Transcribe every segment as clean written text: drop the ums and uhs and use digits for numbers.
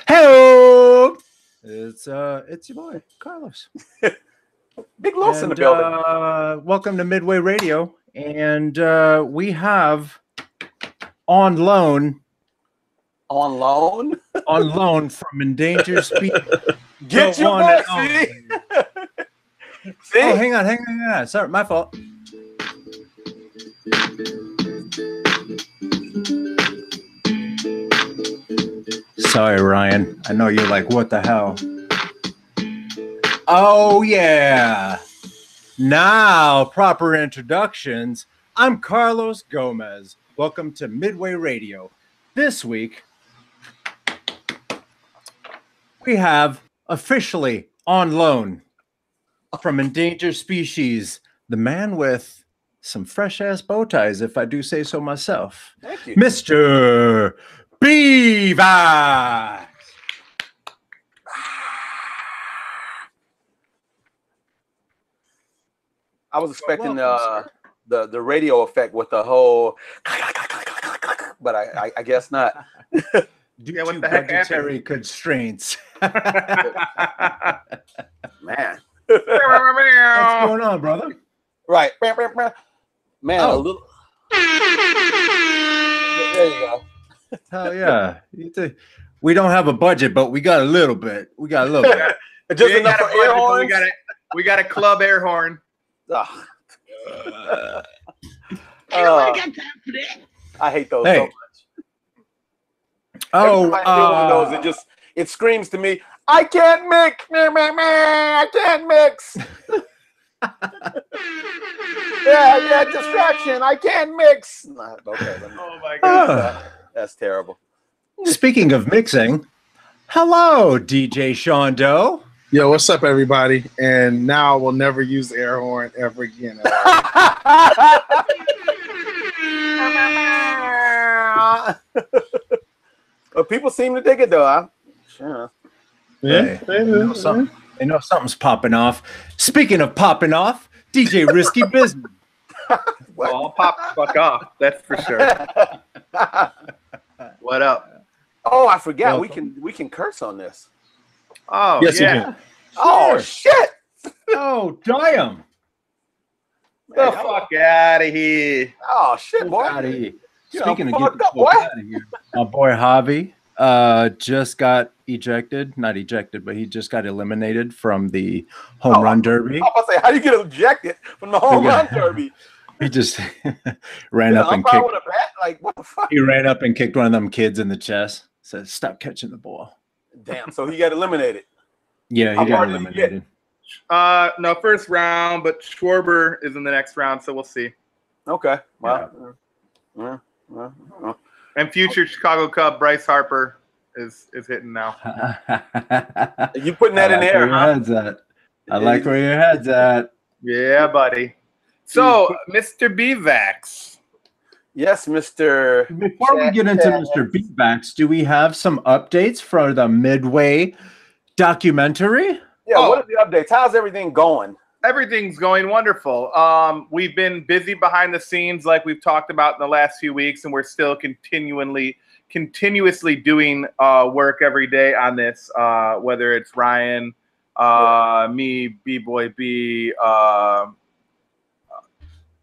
Hello, it's your boy Carlos. Big Los in the building. Welcome to Midway Radio, and we have on loan from Endangered Species. Get your boy, see? See? Oh, hang on. Sorry, my fault. Sorry, Ryan. I know you're like, what the hell? Oh, yeah. Now, proper introductions. I'm Carlos Gomez. Welcome to Midway Radio. This week, we have officially on loan from Endangered Species, the man with some fresh-ass bow ties, if I do say so myself. Thank you. Mr. Beaver. I was expecting the radio effect with the whole, but I guess not. Due to budgetary constraints. Man, What's going on, brother? right, man, a little. There you go. Hell yeah! We don't have a budget, but we got a little bit. Just enough for air horns. We got a club air horn. I hate those so much. Oh, one of those, it screams to me, I can't mix. I can't mix. yeah, distraction. I can't mix. Okay. Oh my God. That's terrible. Speaking of mixing, hello, DJ Sean Doe. Yo, what's up, everybody? And now we'll never use the air horn ever again. But people seem to dig it, though. Huh? Sure. Yeah, they know something's popping off. Speaking of popping off, DJ Risky Business. Well, I'll pop the fuck off. That's for sure. What up? Oh, I forgot. We can curse on this. Oh, yes, yeah. you can. Oh, shit. Oh, damn. The fuck out of here. Oh, shit, boy. Speaking of getting the fuck out of here, my boy Javi just got ejected. Not ejected, but he just got eliminated from the home run derby. I was about to say, how do you get ejected from the home run derby? He just ran up and kicked. With a bat? Like, what the fuck? He ran up and kicked one of them kids in the chest. Said, "Stop catching the ball." Damn. So he got eliminated. Yeah, he got eliminated. No, first round, but Schwarber is in the next round, so we'll see. Okay. Well. Yeah. And future Chicago Cub Bryce Harper is hitting now. You putting that in there? I like where your head's at. Yeah, buddy. So, Mr. Bevax. Yes, Mr. Before we get into Mr. Bevax, do we have some updates for the Midway documentary? Yeah, what are the updates? How's everything going? Everything's going wonderful. We've been busy behind the scenes like we've talked about in the last few weeks, and we're still continuously doing work every day on this, whether it's Ryan, me, B-Boy B,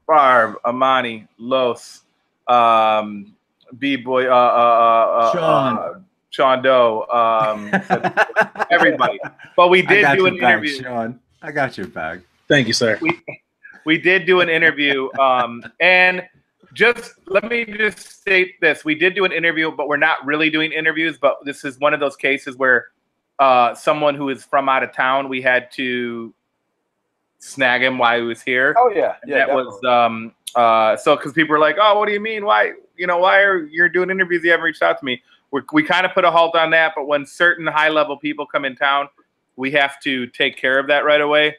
Barb, Amani, Los, B-Boy, Sean Doe, everybody. But we did do an interview. Sean. I got your bag. Thank you, sir. We did do an interview, and let me just state this: we did do an interview, but we're not really doing interviews. But this is one of those cases where someone who is from out of town, we had to snag him while he was here. Oh yeah, that definitely. Was so because people were like, "Oh, what do you mean? Why are you doing interviews? You haven't reached out to me." We kind of put a halt on that, but when certain high-level people come in town, we have to take care of that right away.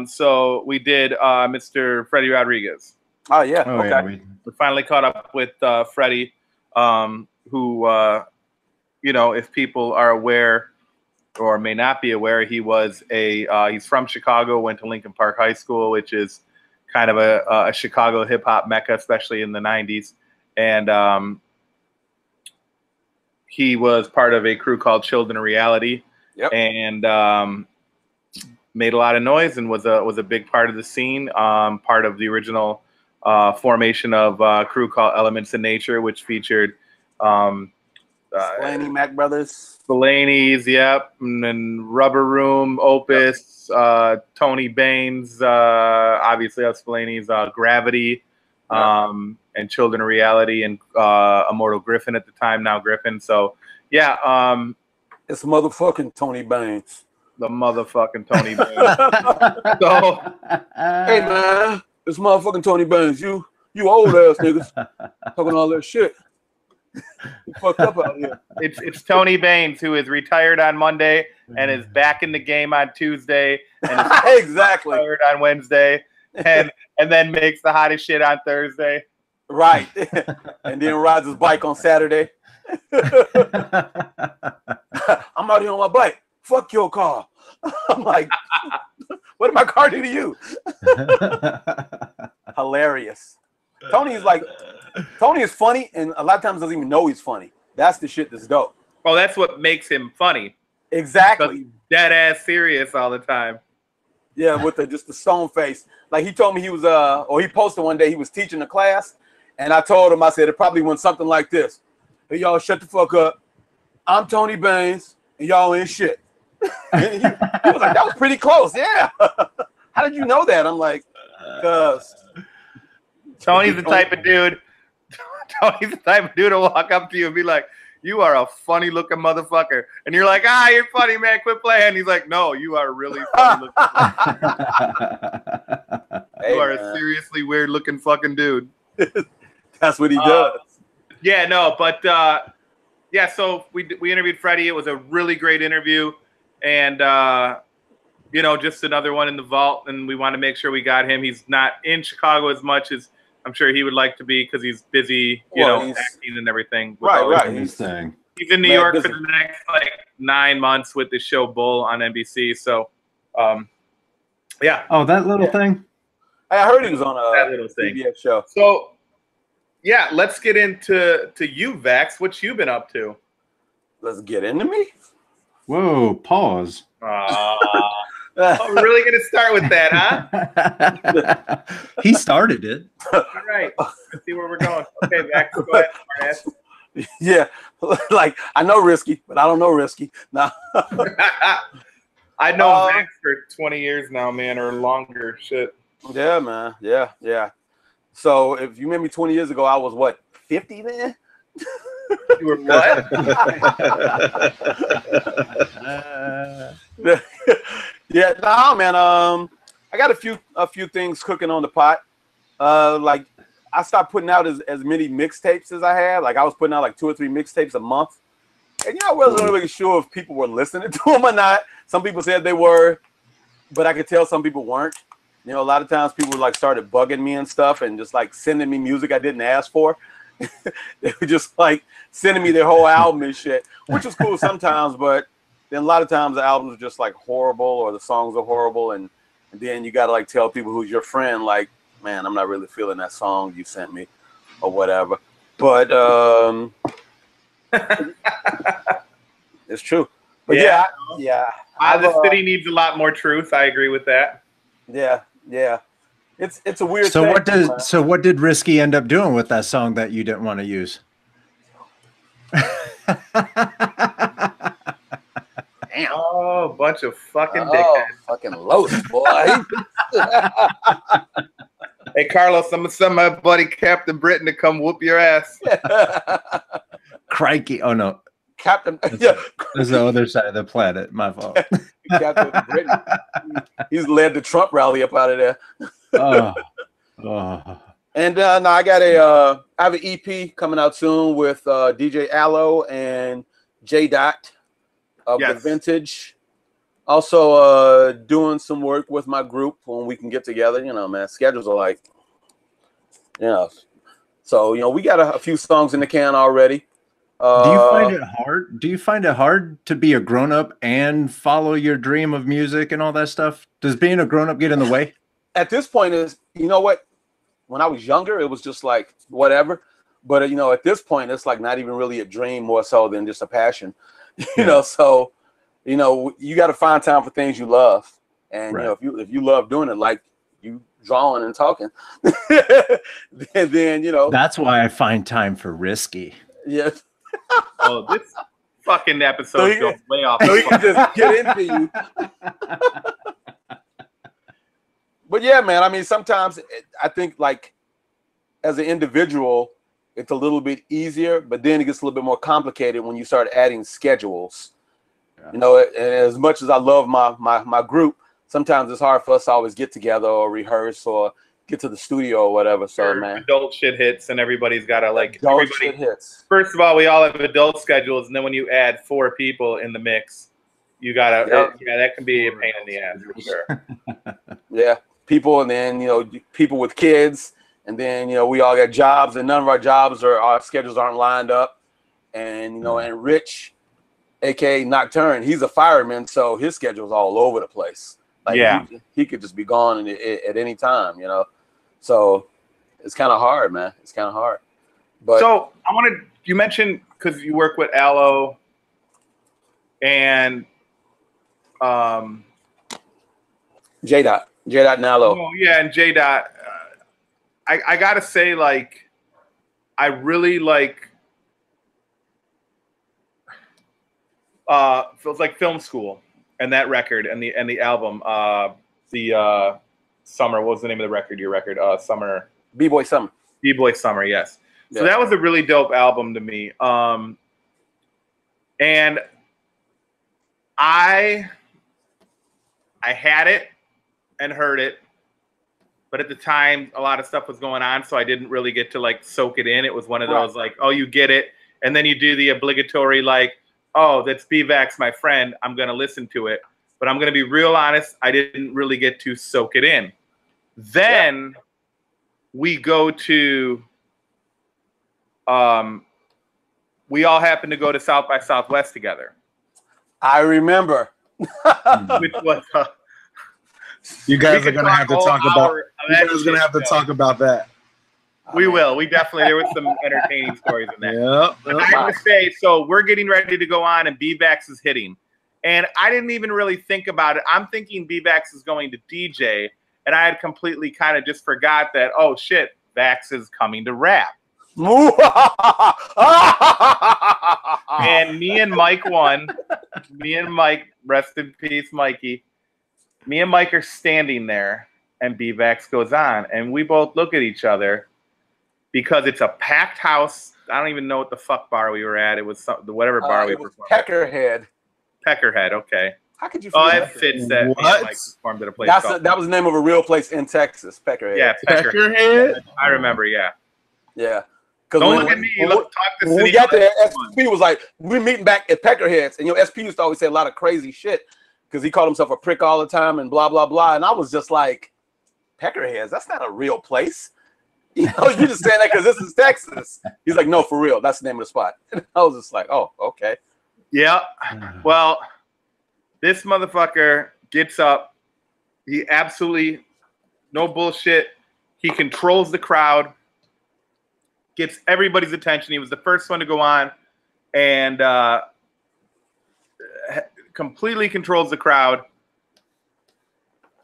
So we did Mr. Freddie Rodriguez. Oh, yeah. Okay. Yeah, we finally caught up with Freddie, who, if people are aware or may not be aware, he was he's from Chicago, went to Lincoln Park High School, which is kind of a Chicago hip hop mecca, especially in the 90s. And he was part of a crew called Children of Reality, and made a lot of noise and was a big part of the scene. Part of the original formation of a crew called Elements in Nature, which featured Splaney Mac Brothers, Splaney's, and then Rubber Room, Opus, Tony Baines, obviously Splaney's, Gravity, and Children of Reality, and Immortal Griffin at the time, now Griffin. So it's motherfucking Tony Baines. The motherfucking Tony Baines. So, hey man, it's motherfucking Tony Baines. You old ass niggas talking all that shit. You fucked up out here. It's Tony Baines, who is retired on Monday and is back in the game on Tuesday, and is exactly retired on Wednesday, and then makes the hottest shit on Thursday. Right, and then rides his bike on Saturday. I'm out here on my bike. Fuck your car. I'm like, what did my car do to you? Hilarious. Tony is funny, and a lot of times doesn't even know he's funny. That's the shit that's dope. Well, that's what makes him funny. Exactly. Dead ass serious all the time. Yeah, with just the stone face. Like he told me he was or he posted one day he was teaching a class, and I told him, I said it probably went something like this. Hey y'all, shut the fuck up. I'm Tony Baines, and y'all ain't shit. And he was like, that was pretty close. Yeah. How did you know that? I'm like, because Tony's the type of dude. Tony's the type of dude to walk up to you and be like, "You are a funny looking motherfucker," and you're like, "Ah, you're funny, man. Quit playing." And he's like, "No, you are really funny looking. You are a seriously weird looking fucking dude." That's what he does. Yeah, no, but so we interviewed Freddie. It was a really great interview, and just another one in the vault. And we want to make sure we got him. He's not in Chicago as much as I'm sure he would like to be because he's busy, acting and everything. Right. He's in New York for the next 9 months with the show Bull on NBC. So, yeah. Oh, that little thing. I heard he was on that little thing. CBS show. So, yeah, let's get into you, Vax. What you been up to? Let's get into me. Whoa! Pause. I'm really going to start with that, huh? He started it. All right. Let's see where we're going. Okay, Vax, go ahead, smartass. Yeah, like I know Risky, but I don't know Risky. No. I know Vax for 20 years now, man, or longer. Shit. Yeah, man. Yeah. So if you remember 20 years ago, I was what, 50 then? You were what? Yeah, no, man. I got a few things cooking on the pot. Like I stopped putting out as many mixtapes as I had. Like I was putting out like 2 or 3 mixtapes a month, and I wasn't really sure if people were listening to them or not. Some people said they were, but I could tell some people weren't. A lot of times people started bugging me and stuff, and just sending me music I didn't ask for. They were just sending me their whole album and shit, which was cool sometimes, but then a lot of times the albums are just horrible, or the songs are horrible, and then you gotta tell people who's your friend, man, I'm not really feeling that song you sent me, or whatever. But it's true. But yeah. The city needs a lot more truth. I agree with that. Yeah. It's a weird thing. What did Risky end up doing with that song that you didn't want to use? Damn. Oh, bunch of fucking dickheads. Fucking loaded, boy. Hey, Carlos, I'm going to send my buddy Captain Britain to come whoop your ass. Crikey. Oh, no. Captain. There's the other side of the planet. My fault. Captain Britain. He's led the Trump rally up out of there. And now I got I have an EP coming out soon with DJ Allo and J Dot of The Vintage. Also doing some work with my group when we can get together. Man, schedules are so we got a few songs in the can already. Do you find it hard? Do you find it hard to be a grown-up and follow your dream of music and all that stuff? Does being a grown-up get in the way? At this point, you know what? When I was younger, it was just whatever. But you know, at this point, it's like not even really a dream, more so than just a passion. You know, so you know, you got to find time for things you love, and you know, if you love doing it, like you drawing and talking, then you know, that's why I find time for Risky. Yeah. Oh, this fucking episode goes way off. So he can just get into you. But yeah, man, I mean, sometimes I think like as an individual, it's a little bit easier, but then it gets a little bit more complicated when you start adding schedules. Yeah. You know, and as much as I love my group, sometimes it's hard for us to always get together or rehearse or get to the studio or whatever. So man, adult shit hits, and everybody's got to like adult shit hits. First of all, we all have adult schedules, and then when you add 4 people in the mix, you gotta that can be a pain in the ass for sure. Yeah, people, and then you know, people with kids, and then you know, we all got jobs, and none of our schedules aren't lined up, and you know, and Rich, aka Nocturne, he's a fireman, so his schedule's all over the place. Like he could just be gone at any time, you know. So it's kind of hard, man. It's kind of hard. But so you mentioned, because you work with Aloe and J-Dot and Aloe. Oh, yeah, and J-Dot. I gotta say, like, I really like feels like Film School. And that record and the album, the Summer. What was the name of the record? Your record, Summer. B-Boy Summer. B-Boy Summer, yes. So that was a really dope album to me. And I had it and heard it, but at the time a lot of stuff was going on, so I didn't really get to like soak it in. It was one of those like, oh, you get it, and then you do the obligatory like, oh, that's B-Vax, my friend, I'm going to listen to it. But I'm going to be real honest, I didn't really get to soak it in. Then we go to, we all happened to go to South by Southwest together. I remember. Which was, you guys are going to have to talk about, you guys are going to have to talk about that. We will. We definitely, there was some entertaining stories in that. Yep. I have to say, so we're getting ready to go on and B-Vax is hitting. And I didn't even really think about it. I'm thinking B-Vax is going to DJ. And I had completely kind of just forgot that, oh shit, Vax is coming to rap. And me and Mike won. Me and Mike, rest in peace, Mikey. Me and Mike are standing there and B-Vax goes on. And we both look at each other. Because it's a packed house. I don't even know what the fuck bar we were at. It was whatever bar we performed. Peckerhead. Peckerhead, okay. How could you forget that? Fits that me and Mike performed at a place. That was the name of a real place in Texas, Peckerhead. Yeah, Peckerhead. I remember, yeah. Yeah. Don't look at me. Talk to when we got there, SP was like, we're meeting back at Peckerheads. And, you know, SP used to always say a lot of crazy shit because he called himself a prick all the time and blah, blah, blah. And I was just like, Peckerheads? That's not a real place. You know, you're just saying that because this is Texas. He's like, no, for real. That's the name of the spot. And I was just like, oh, okay. Yeah. Well, this motherfucker gets up. He absolutely, no bullshit. He controls the crowd, gets everybody's attention. He was the first one to go on and completely controls the crowd,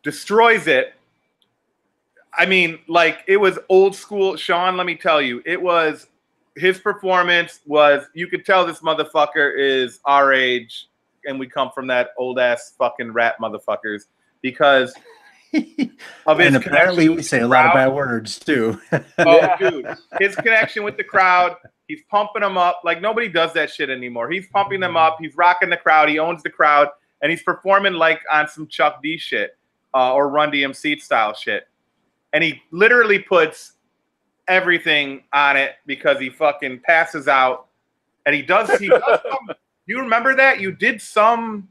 destroys it. I mean, like, it was old school. Sean, let me tell you, it was, his performance was, you could tell this motherfucker is our age and we come from that old ass fucking rap motherfuckers because of his, and apparently we say a lot of bad words too. Oh, dude, his connection with the crowd, he's pumping them up. Like, nobody does that shit anymore. He's pumping them up. He's rocking the crowd. He owns the crowd and he's performing like on some Chuck D shit or Run DMC style shit. And he literally puts everything on it because he fucking passes out. And he does some, you remember that? You did some,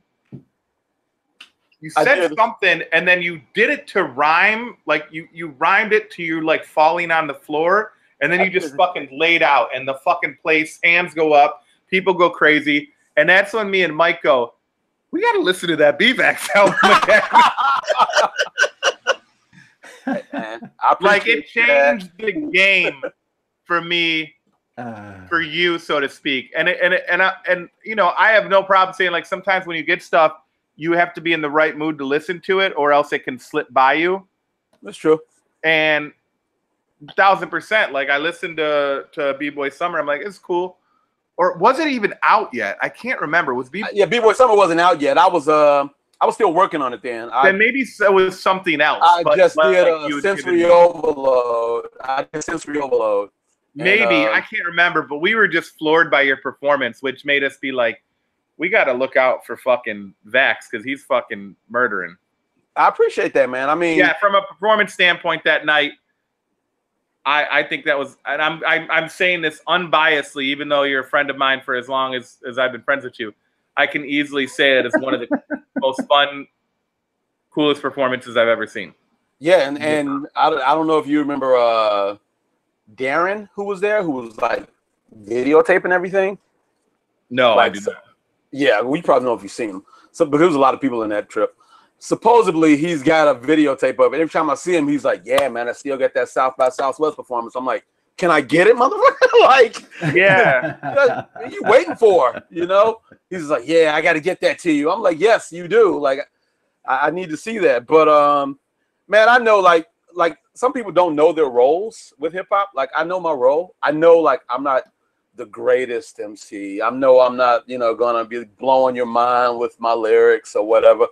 you said something and then you did it to rhyme. Like you rhymed it to you like falling on the floor. And then you just fucking laid out and the fucking place, hands go up, people go crazy. And that's when me and Mike go, we got to listen to that B-Vax album again. Man, like, it changed the game for me for you, so to speak. And you know, I have no problem saying, like, sometimes when you get stuff, you have to be in the right mood to listen to it, or else it can slip by you. That's true. And 1000%, like, I listened to B-Boy Summer. I'm like, it's cool. Or was it even out yet? I can't remember. Was B-Boy Summer wasn't out yet. I was still working on it then. Then maybe it was something else. I just did a sensory overload. Maybe, I can't remember, but we were just floored by your performance, which made us be like, we got to look out for fucking Vax because he's fucking murdering. I appreciate that, man. I mean, yeah, from a performance standpoint that night, I think that was, and I'm saying this unbiasedly, even though you're a friend of mine for as long as I've been friends with you, I can easily say it as one of the most fun, coolest performances I've ever seen. Yeah, and I don't know if you remember Darren, who was there, who was like videotaping everything. No, like, I do not. Yeah, we probably know if you've seen him. So, but there was a lot of people in that trip. Supposedly, he's got a videotape of it. Every time I see him, he's like, "Yeah, man, I still get that South by Southwest performance." I'm like, "Can I get it, motherfucker?" Like, yeah, what are you waiting for? You know? He's like, "Yeah, I got to get that to you." I'm like, "Yes, you do." Like, I need to see that. But man, I know like some people don't know their roles with hip hop. Like, I know my role. I know like I'm not the greatest MC. I know I'm not, you know, gonna be blowing your mind with my lyrics or whatever.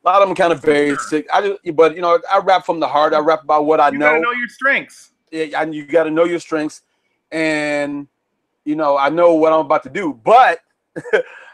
A lot of them kind of basic. But you know, I rap from the heart. I rap about what I know. You gotta know your strengths. Yeah, and you got to know your strengths, and you know, I know what I'm about to do. But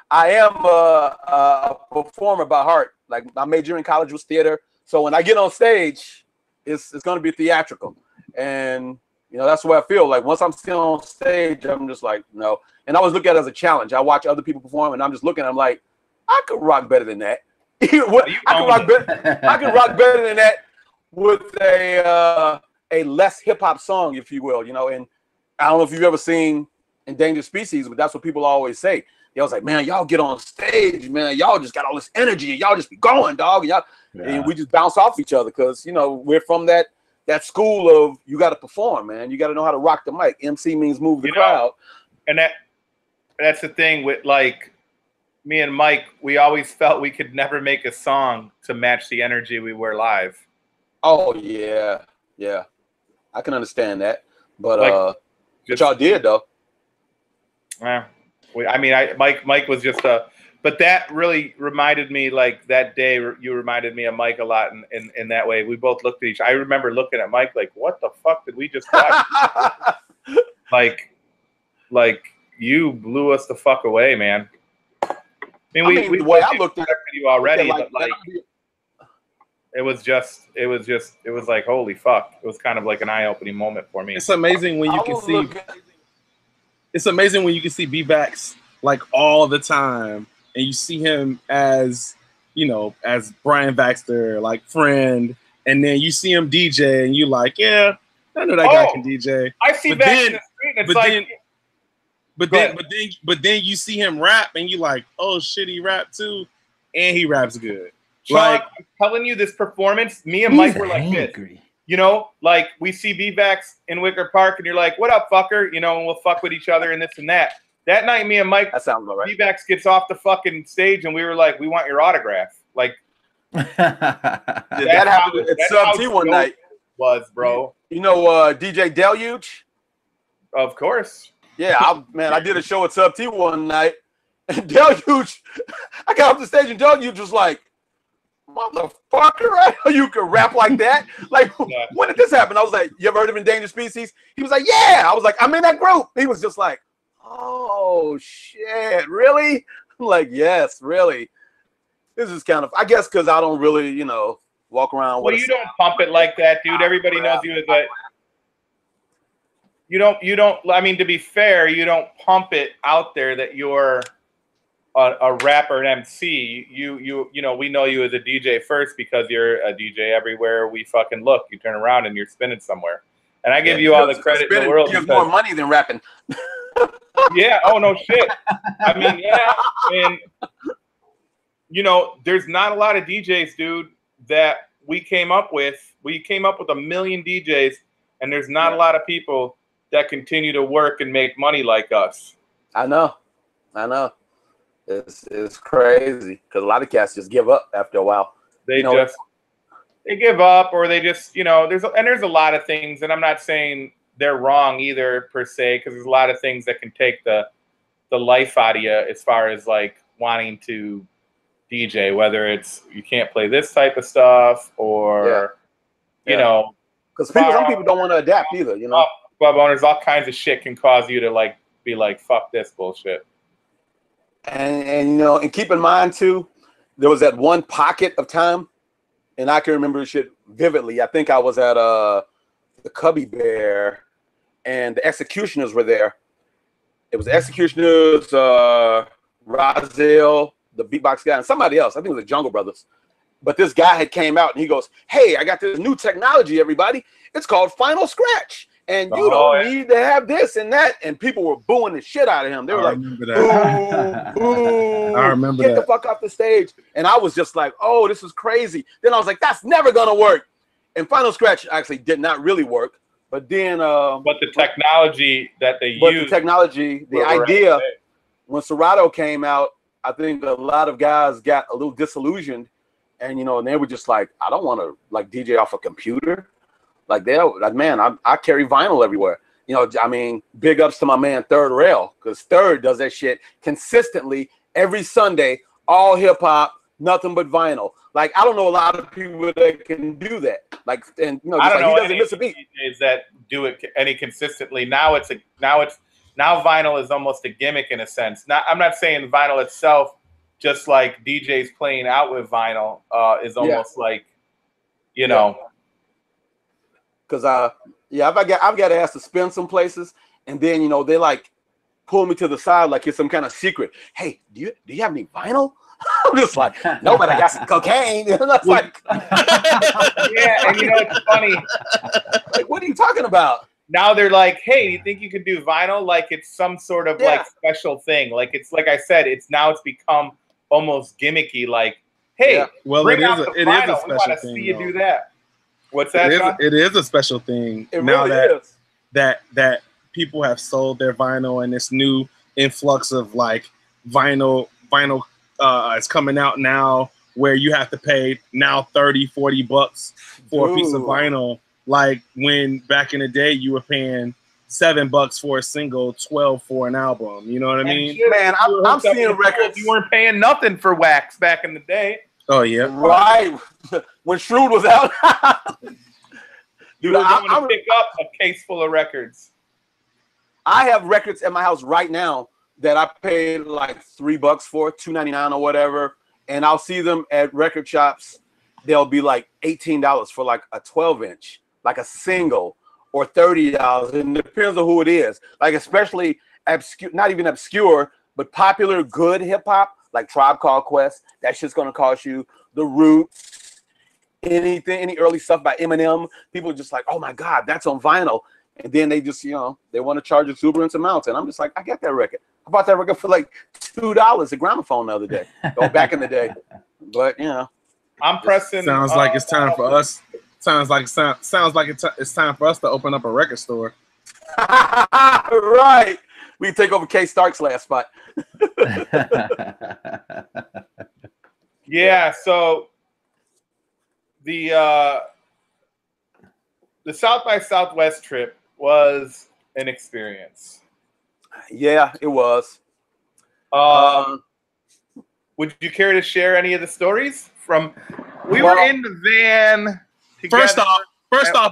I am a performer by heart. Like, my major in college was theater, so when I get on stage, it's going to be theatrical, and you know, that's the way I feel. Like, once I'm still on stage, I'm just like, no. And I always look at it as a challenge. I watch other people perform, and I'm just looking. I'm like, I could rock better than that. I can rock better than that with a less hip hop song, if you will, you know. And I don't know if you've ever seen Endangered Species, but that's what people always say. They was like, "Man, y'all get on stage, man. Y'all just got all this energy, and y'all just be going, dog." And, and we just bounce off each other because, you know, we're from that school of you got to perform, man. You got to know how to rock the mic. MC means move the crowd. And that's the thing with, like, me and Mike, we always felt we could never make a song to match the energy we were live. Oh yeah, yeah, I can understand that, but like, but y'all did though. Yeah, Mike was just but that really reminded me, like, that day you reminded me of Mike a lot in that way. We both looked at each. I remember looking at Mike like, what the fuck did we just watch? like you blew us the fuck away, man. I mean, we the way I looked at you already, but like, it was like, holy fuck. It was kind of like an eye-opening moment for me. It's amazing when you can see. It's amazing when you can see B-Bax like all the time, and you see him as, you know, as Brian Baxter, like friend, and then you see him DJ, and you like, yeah, I know that guy can DJ. I see but Bax then, in the street, and it's but then you see him rap, and you like, oh shit, he rap too, and he raps good. Sean, Like, I'm telling you, this performance, me and Mike were like this. You know, like, we see B-Bax in Wicker Park, and you're like, what up, fucker? You know, and we'll fuck with each other and this and that. That night, me and Mike, that sounds about right. B-Bax gets off the fucking stage, and we were like, we want your autograph. Like, that happened at Sub T one night. Was, bro. You know DJ Deluge? Of course. Yeah, I did a show at Sub T one night, and Deluge, I got off the stage, and Deluge was like, motherfucker, right? You can rap like that? Like, yeah. When did this happen? I was like, you ever heard of Endangered Species? He was like, yeah. I was like, I'm in that group. He was just like, oh, shit, really? I'm like, yes, really. This is kind of, I guess, because I don't really, you know, walk around. Well, you don't pump it like that, dude. Everybody knows you as a, you don't, I mean, to be fair, you don't pump it out there that you're a rapper and MC. You know, we know you as a DJ first because you're a DJ everywhere we fucking look. You turn around and you're spinning somewhere. And I give you all the credit in the world. Gives more money than rapping. Yeah. Oh, no shit. I mean, yeah. And, you know, there's not a lot of DJs, dude, that we came up with. We came up with 1 million DJs, and there's not a lot of people that continue to work and make money like us. I know. It's crazy because a lot of cats just give up after a while. They give up, or they just, there's a lot of things, and I'm not saying they're wrong either per se, because there's a lot of things that can take the life out of you as far as like wanting to DJ, whether it's you can't play this type of stuff or because some people don't want to adapt either, Club owners, all kinds of shit can cause you to like be like, fuck this bullshit. And keep in mind too, there was that one pocket of time, and I can remember shit vividly. I think I was at the Cubby Bear, and the Executioners were there. It was the Executioners, Rozelle, the beatbox guy, and somebody else. I think it was the Jungle Brothers. But this guy had came out and he goes, "Hey, I got this new technology, everybody. It's called Final Scratch. And you don't need to have this and that." And people were booing the shit out of him. They were like, "Boo, boo, I remember get the fuck off the stage." And I was just like, "Oh, this is crazy." Then I was like, "That's never gonna work." And Final Scratch actually did not really work. But then but the technology that they used, the idea, when Serato came out, I think a lot of guys got a little disillusioned, and and they were just like, "I don't want to like DJ off a computer." Like man, I carry vinyl everywhere. I mean, big ups to my man Third Rail, because Third does that shit consistently every Sunday, all hip hop, nothing but vinyl. Like, I don't know a lot of people that can do that. Like, and I don't know he doesn't miss a beat. DJs that do it any consistently. Now vinyl is almost a gimmick in a sense. I'm not saying vinyl itself, just like DJs playing out with vinyl is almost like, Because I've got asked to spin some places, and then they like pull me to the side like it's some kind of secret. "Hey, do you have any vinyl?" I'm just like, "No, but I got some cocaine." And that's like, yeah, and it's funny. Like, what are you talking about? Now they're like, "Hey, you think you could do vinyl?" Like it's some sort of like special thing. Like it's like I said, it's become almost gimmicky. Like, "Hey, bring out the vinyl. We want to see you do that." What's that? It is a special thing. It now really is. that people have sold their vinyl, and this new influx of like vinyl is coming out now, where you have to pay now $30-$40 for a piece of vinyl. Like when back in the day you were paying $7 for a single, $12 for an album. You know what I mean? Man, I'm seeing records. You weren't paying nothing for wax back in the day. Oh yeah, right. When Shrewd was out, dude, I'm gonna pick up a case full of records. I have records at my house right now that I paid like $3 for, $2.99 or whatever, and I'll see them at record shops. They'll be like $18 for like a 12-inch, like a single, or $30. It depends on who it is. Like especially obscure, not even obscure, but popular, good hip hop. Like Tribe Called Quest, that shit's gonna cost you. The Roots, any early stuff by Eminem, people are just like, "Oh my God, that's on vinyl." And then they just, they want to charge exuberant amounts. And I'm just like, I got that record. I bought that record for like $2 at Gramophone the other day. Back in the day. But I'm pressing. Sounds like it's time for us. Sounds like it's time for us to open up a record store. Right. We can take over K Stark's last spot. Yeah, so the South by Southwest trip was an experience. Yeah, it was. Would you care to share any of the stories from? We were in the van together. First off,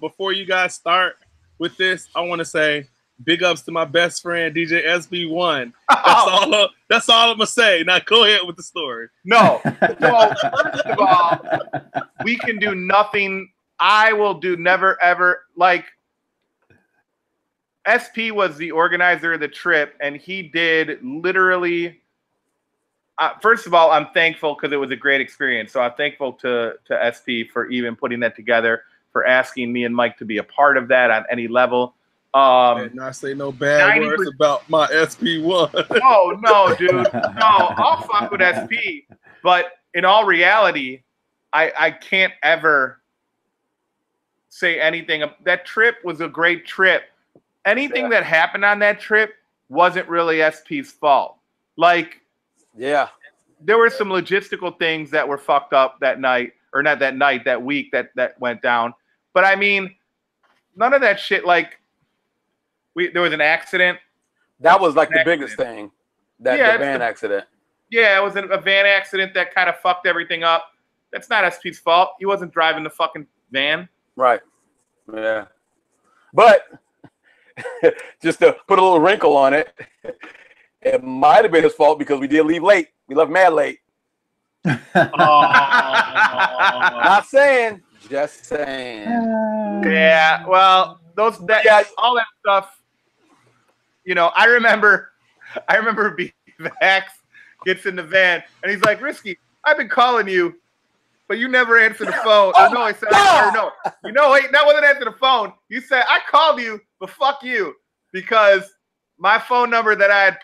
before you guys start with this, I want to say big ups to my best friend DJ SB1. That's all I'm gonna say. Now go ahead with the story. No. So first of all, we can do nothing. I will do never ever like. SP was the organizer of the trip, and he did literally. First of all, I'm thankful because it was a great experience. So I'm thankful to SP for even putting that together, for asking me and Mike to be a part of that on any level. Not say no bad words about my SP1. Oh no, dude. No, I'll fuck with SP. But in all reality, I can't ever say anything. That trip was a great trip. Anything that happened on that trip wasn't really SP's fault. Like, yeah, there were some logistical things that were fucked up that night, or not that night, that week that went down. But I mean, none of that shit. Like, there was an accident. That was like the biggest thing. The van accident. Yeah, it was a van accident that kind of fucked everything up. That's not SP's fault. He wasn't driving the fucking van. Right. Yeah. But just to put a little wrinkle on it, it might have been his fault because we did leave late. We left mad late. Not saying, just saying. Yeah, well, all that stuff. You know, I remember B-Vax gets in the van and he's like, Risky, I've been calling you, but you never answer the phone. Oh, no, I said, no. You know, wait, that wasn't answer the phone. You said, I called you, but fuck you. Because my phone number that I had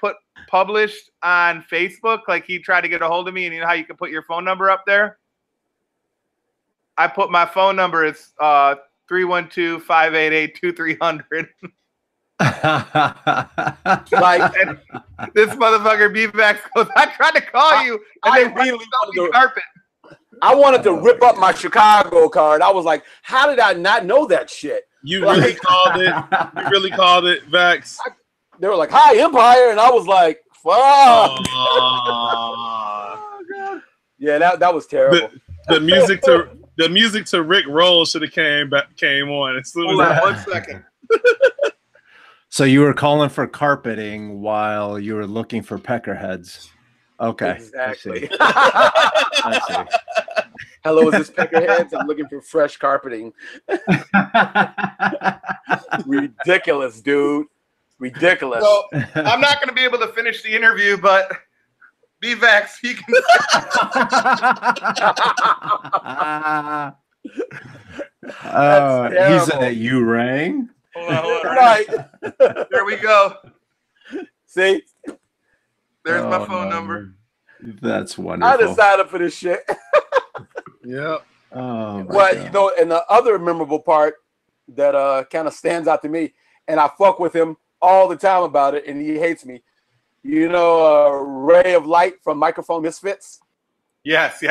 published on Facebook, like he tried to get a hold of me, and you know how you can put your phone number up there? I put my phone number as 312-588-2300. Like, this motherfucker B-Vax goes, I tried to call you, and they really wanted to carpet. I wanted to rip up my Chicago card. I was like, how did I not know that shit? You really called it. You really called it, Vax. They were like, hi, Empire. And I was like, fuck. Oh, God. Yeah, that was terrible. The music to Rick Roll should have came on as soon as Hold on 1 second. So you were calling for carpeting while you were looking for peckerheads. Okay. Exactly. I see. Hello, is this Peckerheads? I'm looking for fresh carpeting. Ridiculous, dude. Ridiculous. So I'm not going to be able to finish the interview, but B-Vax, he can. He said you rang. Hold on. Right. There we go. See? There's my phone number. That's wonderful. I just signed up for this shit. Yeah. Oh, Well, you know, and the other memorable part that kind of stands out to me, and I fuck with him all the time about it, and he hates me. You know, Ray of Light from Microphone Misfits? Yes.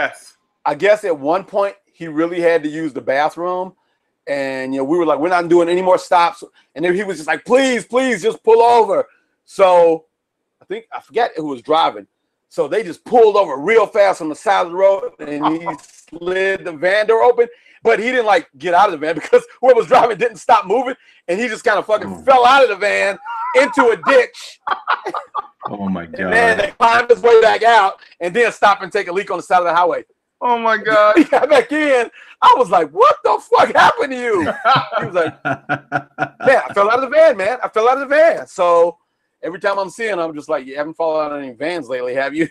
I guess at one point he really had to use the bathroom, and you know, we were like, we're not doing any more stops, and then he was just like, please, just pull over. So I forget who was driving. So they just pulled over real fast on the side of the road, and he slid the van door open. But he didn't like get out of the van because whoever was driving didn't stop moving, and he just kind of fucking fell out of the van into a ditch. Oh my god! And then they climbed his way back out, and then stopped and take a leak on the side of the highway. Oh my god! He got back in. I was like, "What the fuck happened to you?" He was like, "Man, I fell out of the van, man. I fell out of the van." So every time I'm seeing him, I'm just like, "You haven't fallen out of any vans lately, have you?"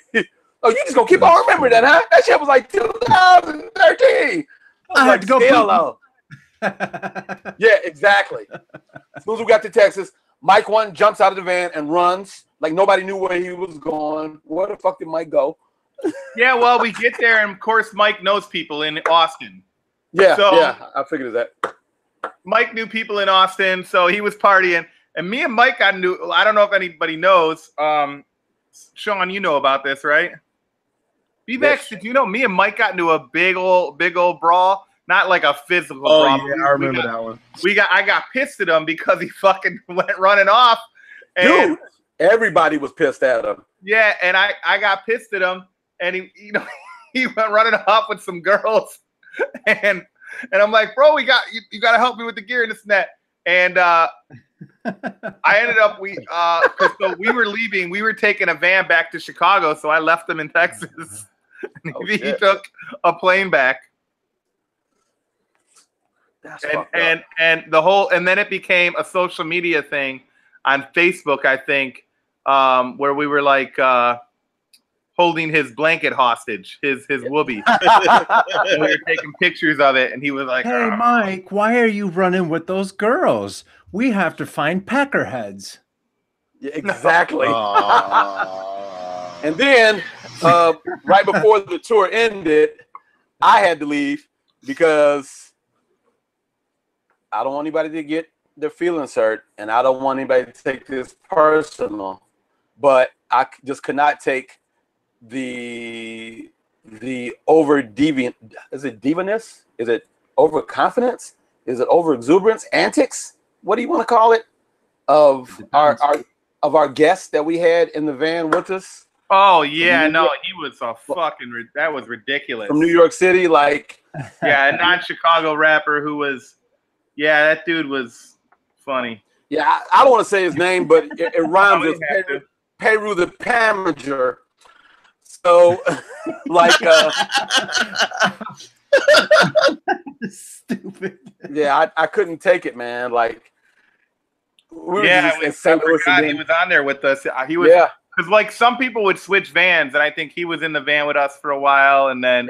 Oh, you just gonna keep on remembering that, huh? That shit was like 2013. I had to go. No. Yeah, exactly. As soon as we got to Texas, Mike 1 jumps out of the van and runs like nobody knew where he was going. Where the fuck did Mike go? Yeah, well, we get there, and of course, Mike knows people in Austin. Yeah, So- yeah, I figured that. Mike knew people in Austin, so he was partying. And me and Mike got new. I don't know if anybody knows. Sean, you know about this, right? B-Vax, Yes. did you know me and Mike got into a big old brawl? Not like a physical brawl. Oh yeah, I remember that one. I got pissed at him because he fucking went running off. And Dude, everybody was pissed at him. yeah, and I got pissed at him, and he went running off with some girls, and I'm like, bro, you got to help me with the gear and this and that, and I ended up so we were leaving, we were taking a van back to Chicago, so I left them in Texas. Oh, he shit. took a plane back, That's fucked up. and then it became a social media thing on Facebook, I think, where we were like holding his blanket hostage, his whoopee. And we were taking pictures of it, and he was like, Hey, Mike, why are you running with those girls? We have to find peckerheads. Yeah, exactly. And then, right before the tour ended, I had to leave because I don't want anybody to get their feelings hurt, and I don't want anybody to take this personal, but I just could not take the over deviant. Is it deviantness? Is it overconfidence? Is it over exuberance? Antics? What do you want to call it? Of our guests that we had in the van with us. Oh yeah, no, he was a fucking. That was ridiculous. From New York City, like. Yeah, a non-Chicago rapper who was. Yeah, that dude was funny. Yeah, I don't want to say his name, but it rhymes with Peru the Pamager. So, like, stupid. Yeah, I couldn't take it, man. Like, I forgot he was on there with us. He was, because like some people would switch vans, and I think he was in the van with us for a while, and then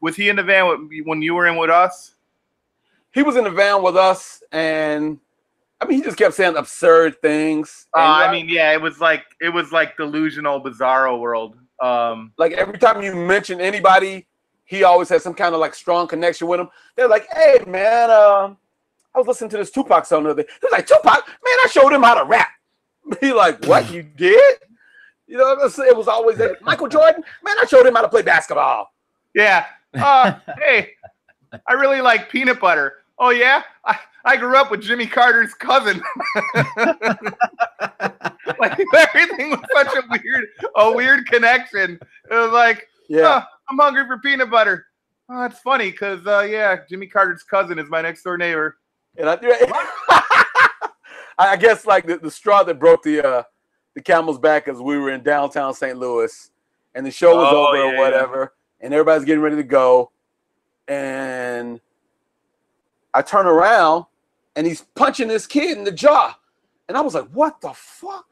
was he in the van when you were in with us? He was in the van with us, and I mean, he just kept saying absurd things. I mean, yeah, it was like delusional, bizarro world. Like every time you mention anybody, he always has some kind of like strong connection with him. They're like, "Hey, man, I was listening to this Tupac song the other day." He was like, "Tupac, man, I showed him how to rap." He like, "What, you did?" You know, it was always that. Michael Jordan, man, I showed him how to play basketball. Yeah. Hey, I really like peanut butter. Oh yeah, I grew up with Jimmy Carter's cousin. Like everything was such a weird connection. It was like, I'm hungry for peanut butter. Oh, that's funny because Jimmy Carter's cousin is my next door neighbor. And I guess like the straw that broke the camel's back as we were in downtown St. Louis, and the show was over or whatever, and everybody's getting ready to go, and I turn around and he's punching this kid in the jaw, and I was like, "What the fuck?"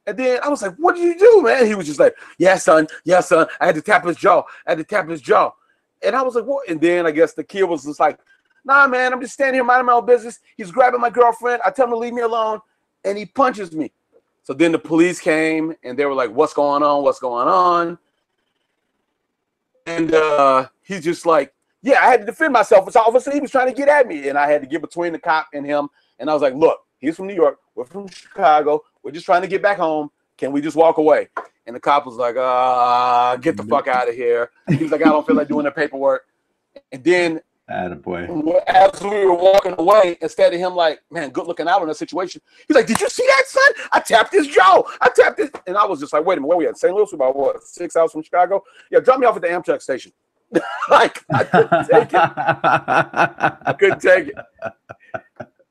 And then I was like, "What did you do, man?" He was just like, yeah, son. I had to tap his jaw. And I was like, "What?" And then I guess the kid was just like, "Nah, man, I'm just standing here minding my own business." He's grabbing my girlfriend. I tell him to leave me alone, and he punches me. So then the police came, and they were like, "What's going on?" And he's just like, "Yeah, I had to defend myself. It's obviously he was trying to get at me, and I had to get between the cop and him." And I was like, "Look, he's from New York. We're from Chicago. We're just trying to get back home. Can we just walk away?" And the cop was like, "Get the fuck out of here." He was like, "I don't feel like doing the paperwork." And then attaboy. As we were walking away, instead of him like, "Man, good looking out on the situation," he's like, "Did you see that, son? I tapped his jaw. And I was just like, "Wait a minute, where we at? St. Louis? About what? 6 hours from Chicago? Yeah, drop me off at the Amtrak station." Like, I couldn't take it.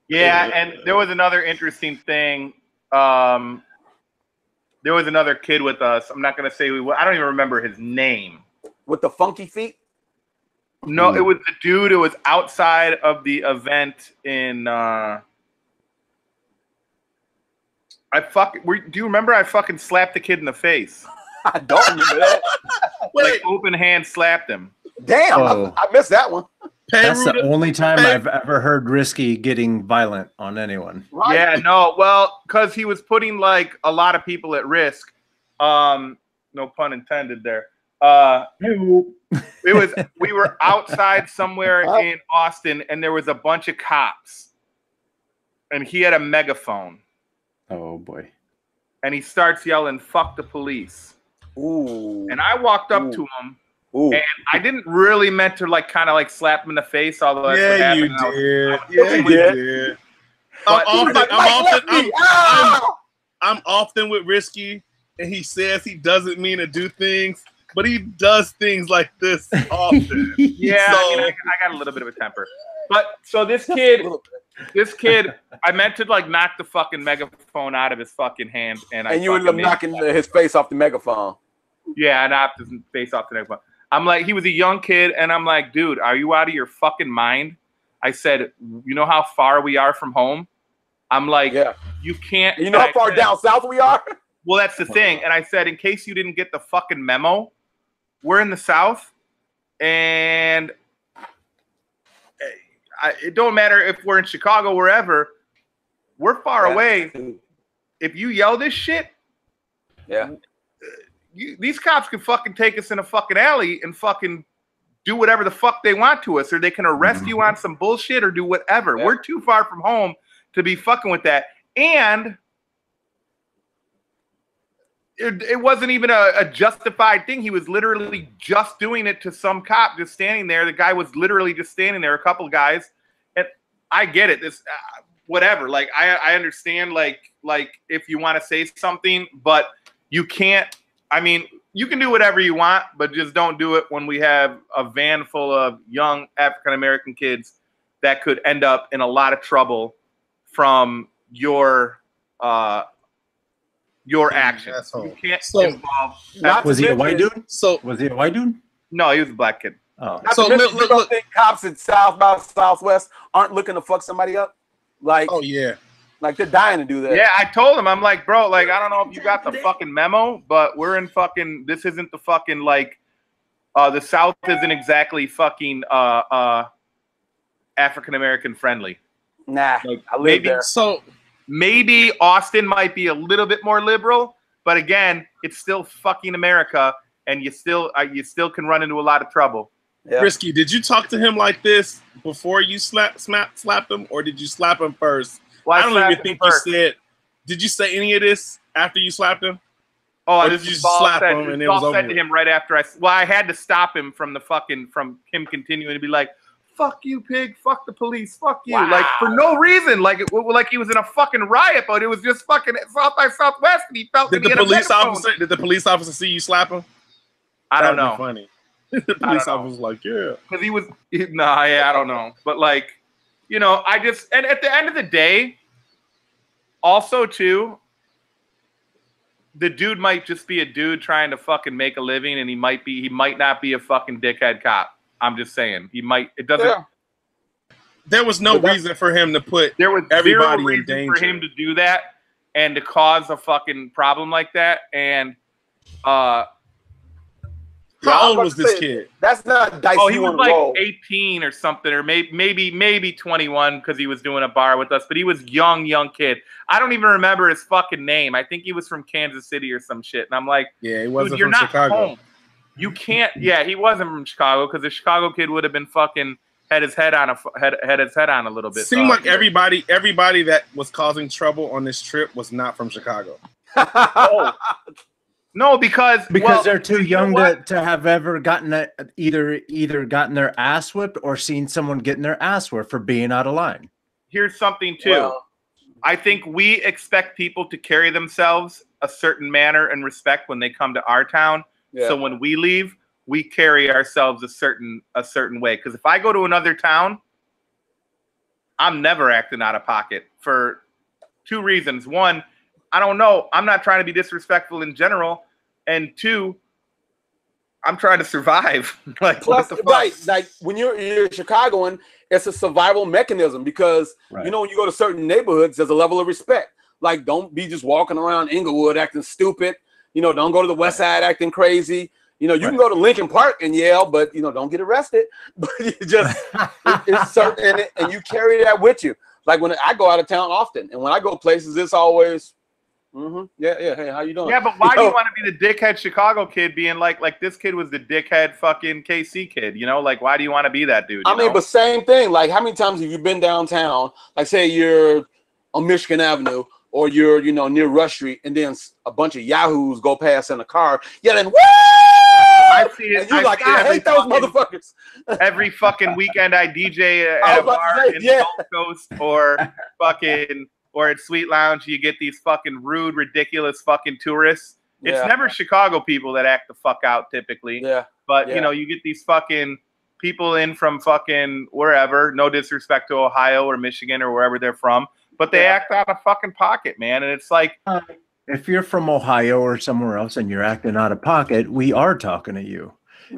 Yeah, and there was another interesting thing. There was another kid with us. I'm not going to say I don't even remember his name. With the funky feet? No, it was the dude who was outside of the event in. Do you remember I fucking slapped the kid in the face? I don't remember that. Like open hand slapped him. Damn, I missed that one. That's the only time I've ever heard Risky getting violent on anyone. Right. Yeah, no, well, because he was putting like a lot of people at risk. No pun intended there. We were outside somewhere in Austin, and there was a bunch of cops, and he had a megaphone. Oh boy! And he starts yelling, "Fuck the police!" Ooh. And I walked up to him. Ooh. And I didn't really meant to like kind of like slap him in the face, although that's what happened. You did. I'm often with Risky, and he says he doesn't mean to do things, but he does things like this often. Yeah, so, I got a little bit of a temper. But so this kid, I meant to like knock the fucking megaphone out of his fucking hand, and you ended up knocking his face off the megaphone. Yeah, I knocked his face off the megaphone. I'm like, he was a young kid, and I'm like, dude, are you out of your fucking mind? I said, you know how far we are from home? I'm like, you can't. You know how far down south we are? Well, that's the thing. And I said, in case you didn't get the fucking memo, we're in the South, and it don't matter if we're in Chicago, wherever, we're far away. If you yell this shit, these cops can fucking take us in a fucking alley and fucking do whatever the fuck they want to us, or they can arrest you on some bullshit or do whatever. Yeah. We're too far from home to be fucking with that. And it wasn't even a justified thing. He was literally just doing it to some cop just standing there. The guy was literally just standing there, a couple of guys. And I get it. This whatever. Like I understand like if you want to say something, but you can't. I mean, you can do whatever you want, but just don't do it when we have a van full of young African American kids that could end up in a lot of trouble from your actions. You can't involve. Was he a white dude? Was he a white dude? No, he was a black kid. Oh, so look, think cops at South by Southwest aren't looking to fuck somebody up? Like, oh yeah, like they're dying to do that. Yeah, I told him, I'm like, bro, like I don't know if you got the fucking memo, but we're in fucking. This isn't the fucking like. The South isn't exactly fucking African American friendly. Nah, like, I live there. So. Maybe Austin might be a little bit more liberal, but again, it's still fucking America, and you still can run into a lot of trouble. Yeah. Risky, did you talk to him like this before you slapped him, or did you slap him first? Well, I don't even think you said. Did you say any of this after you slapped him? Oh, I just slap him, and it was over. Said to him right after I had to stop him from him continuing to be like, fuck you, pig. Fuck the police. Fuck you. Wow. Like, for no reason. Like he was in a fucking riot, but it was just fucking South by Southwest, and he felt Did the police officer see you slap him? I don't know. Funny. The police officer was like, yeah. Because I don't know. But, like, you know, and at the end of the day, also, too, the dude might just be a dude trying to fucking make a living, and he might not be a fucking dickhead cop. I'm just saying he might. It doesn't. Yeah. There was no reason for him to put. There was everybody zero in danger for him to do that and to cause a fucking problem like that. And how old was this kid? That's not dicey. Oh, he was like 18 or something, or maybe 21 because he was doing a bar with us. But he was young kid. I don't even remember his fucking name. I think he was from Kansas City or some shit. And I'm like, yeah, he wasn't from Chicago. Home. You can't. Yeah, he wasn't from Chicago because the Chicago kid would have been fucking had his head on a little bit. Seemed like everybody that was causing trouble on this trip was not from Chicago. No, because they're too young to have ever gotten either gotten their ass whipped or seen someone getting their ass whipped for being out of line. Here's something too. Well, I think we expect people to carry themselves a certain manner and respect when they come to our town. Yeah. So when we leave, we carry ourselves a certain way. Because if I go to another town, I'm never acting out of pocket for two reasons. One, I don't know. I'm not trying to be disrespectful in general. And two, I'm trying to survive. Like, plus, right? Like when you're a Chicagoan, it's a survival mechanism because you know when you go to certain neighborhoods, there's a level of respect. Like, don't be just walking around Inglewood acting stupid. You know, don't go to the West Side acting crazy. You know, you can go to Lincoln Park and yell, but, you know, don't get arrested. But you just, it's certain, and you carry that with you. Like when I go out of town often, and when I go places, it's always, yeah, hey, how you doing? Yeah, but why do you want to be the dickhead Chicago kid being like this kid was the dickhead fucking KC kid, you know? Like, why do you want to be that dude? I mean, but same thing. Like, how many times have you been downtown? Like, say you're on Michigan Avenue, or you're, you know, near Rush Street, and then a bunch of yahoos go past in a car yelling, "Woo!" I see it. And you're like, I hate those motherfuckers. Every fucking weekend I DJ at a bar in the Gulf Coast or at Sweet Lounge. You get these fucking rude, ridiculous fucking tourists. It's never Chicago people that act the fuck out typically. Yeah. But you know, you get these fucking people in from fucking wherever. No disrespect to Ohio or Michigan or wherever they're from. But they act out of fucking pocket, man. And it's like, if you're from Ohio or somewhere else and you're acting out of pocket, we are talking to you.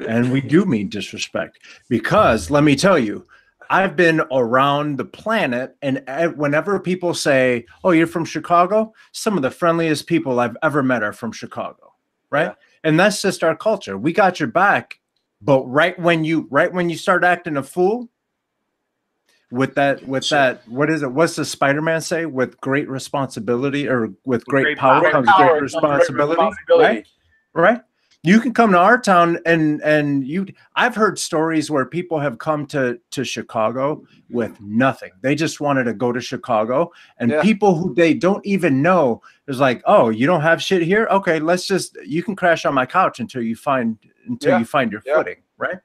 And we do mean disrespect. Because let me tell you, I've been around the planet, and whenever people say, oh, you're from Chicago, some of the friendliest people I've ever met are from Chicago, right? Yeah. And that's just our culture. We got your back. But right when you start acting a fool, with that, what is it? What's the Spider-Man say? With great responsibility, or with great power comes great responsibility, right? You can come to our town and I've heard stories where people have come to Chicago with nothing. They just wanted to go to Chicago, and people who they don't even know is like, oh, you don't have shit here? Okay, you can crash on my couch until you find your footing, right?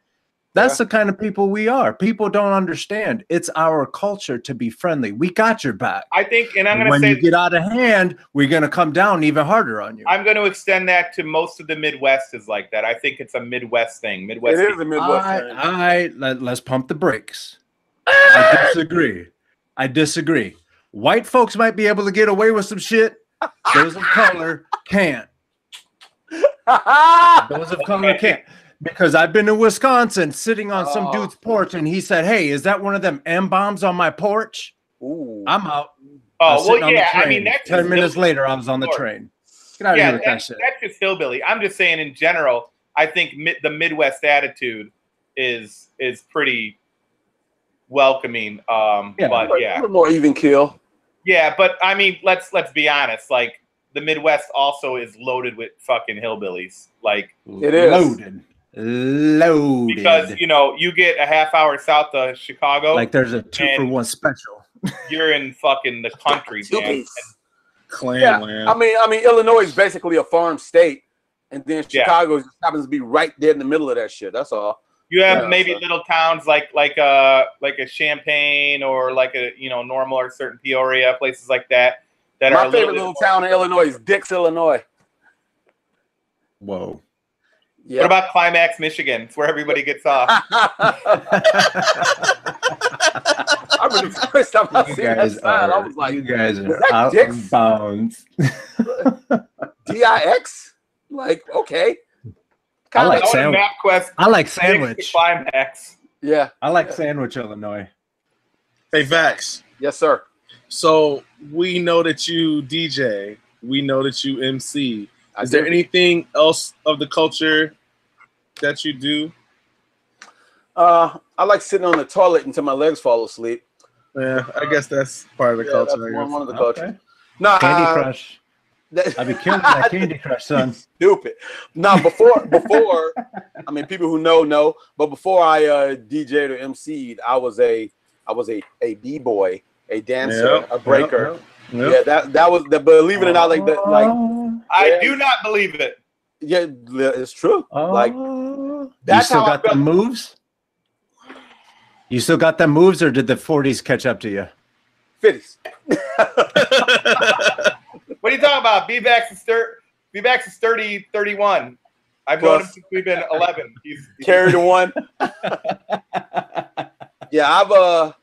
That's the kind of people we are. People don't understand. It's our culture to be friendly. We got your back. I think, and I'm going to say, when you get out of hand, we're going to come down even harder on you. I'm going to extend that to most of the Midwest is like that. I think it's a Midwest thing. Midwest. It is a Midwest thing. All right, let's pump the brakes. I disagree. White folks might be able to get away with some shit. Those of color can't. Those of color can't. Because I've been to Wisconsin sitting on some dude's porch, and he said, hey, is that one of them M-bombs on my porch? Ooh. I'm out. Oh, well, yeah. I mean, that's 10 minutes later, I was on the train. Get out of here with that shit. That's just hillbilly. I'm just saying in general, I think the Midwest attitude is pretty welcoming. But a little more even kill. Yeah, but I mean, let's be honest. Like, the Midwest also is loaded with fucking hillbillies. Like, it is loaded. Because you get a half hour south of Chicago, like there's a 2-for-1 special. You're in fucking the country, man. Clanland. I mean, Illinois is basically a farm state, and then Chicago just happens to be right there in the middle of that shit. That's all. You have maybe little towns like a Champaign or like a Normal or certain Peoria, places like that. My favorite little town in Illinois is Dix, Illinois. Whoa. Yep. What about Climax, Michigan? It's where everybody gets off. I remember the first time I seen that sign, I was like, you guys are out of bounds. DIX? Like, okay. I like sandwich. I like sandwich. Climax. Yeah. I like Sandwich, Illinois. Hey, Vax. Yes, sir. So we know that you DJ. We know that you MC. Is there anything else of the culture that you do? I like sitting on the toilet until my legs fall asleep. Yeah, I guess that's part of the culture. That's one of the culture. No, Candy Crush. I'd be killing that Candy Crush, son. Stupid. No, before I mean, people who know, but before I DJ'd or MC'd, I was a b-boy, a dancer, a breaker. Yep. Yeah, that was the, believe it or not, like that, like I do not believe it. Yeah, it's true. Like that's you still got the moves. You still got the moves, or did the 40s catch up to you? 50s. What are you talking about? B-Bax is 30, 31. I've known him since we've been 11. He's carried one. Yeah, I've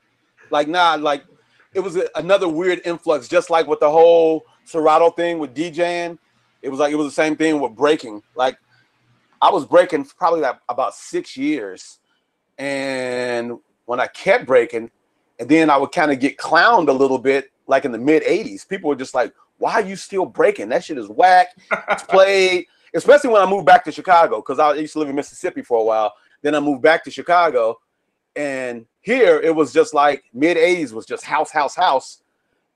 it was another weird influx, just like with the whole Serato thing with DJing. It was the same thing with breaking. Like, I was breaking for probably like about 6 years, and when I kept breaking, and then I would kind of get clowned a little bit, like in the mid '80s. People were just like, "Why are you still breaking? That shit is whack." It's played, especially when I moved back to Chicago, because I used to live in Mississippi for a while. Then I moved back to Chicago, and here it was just like mid '80s was just house,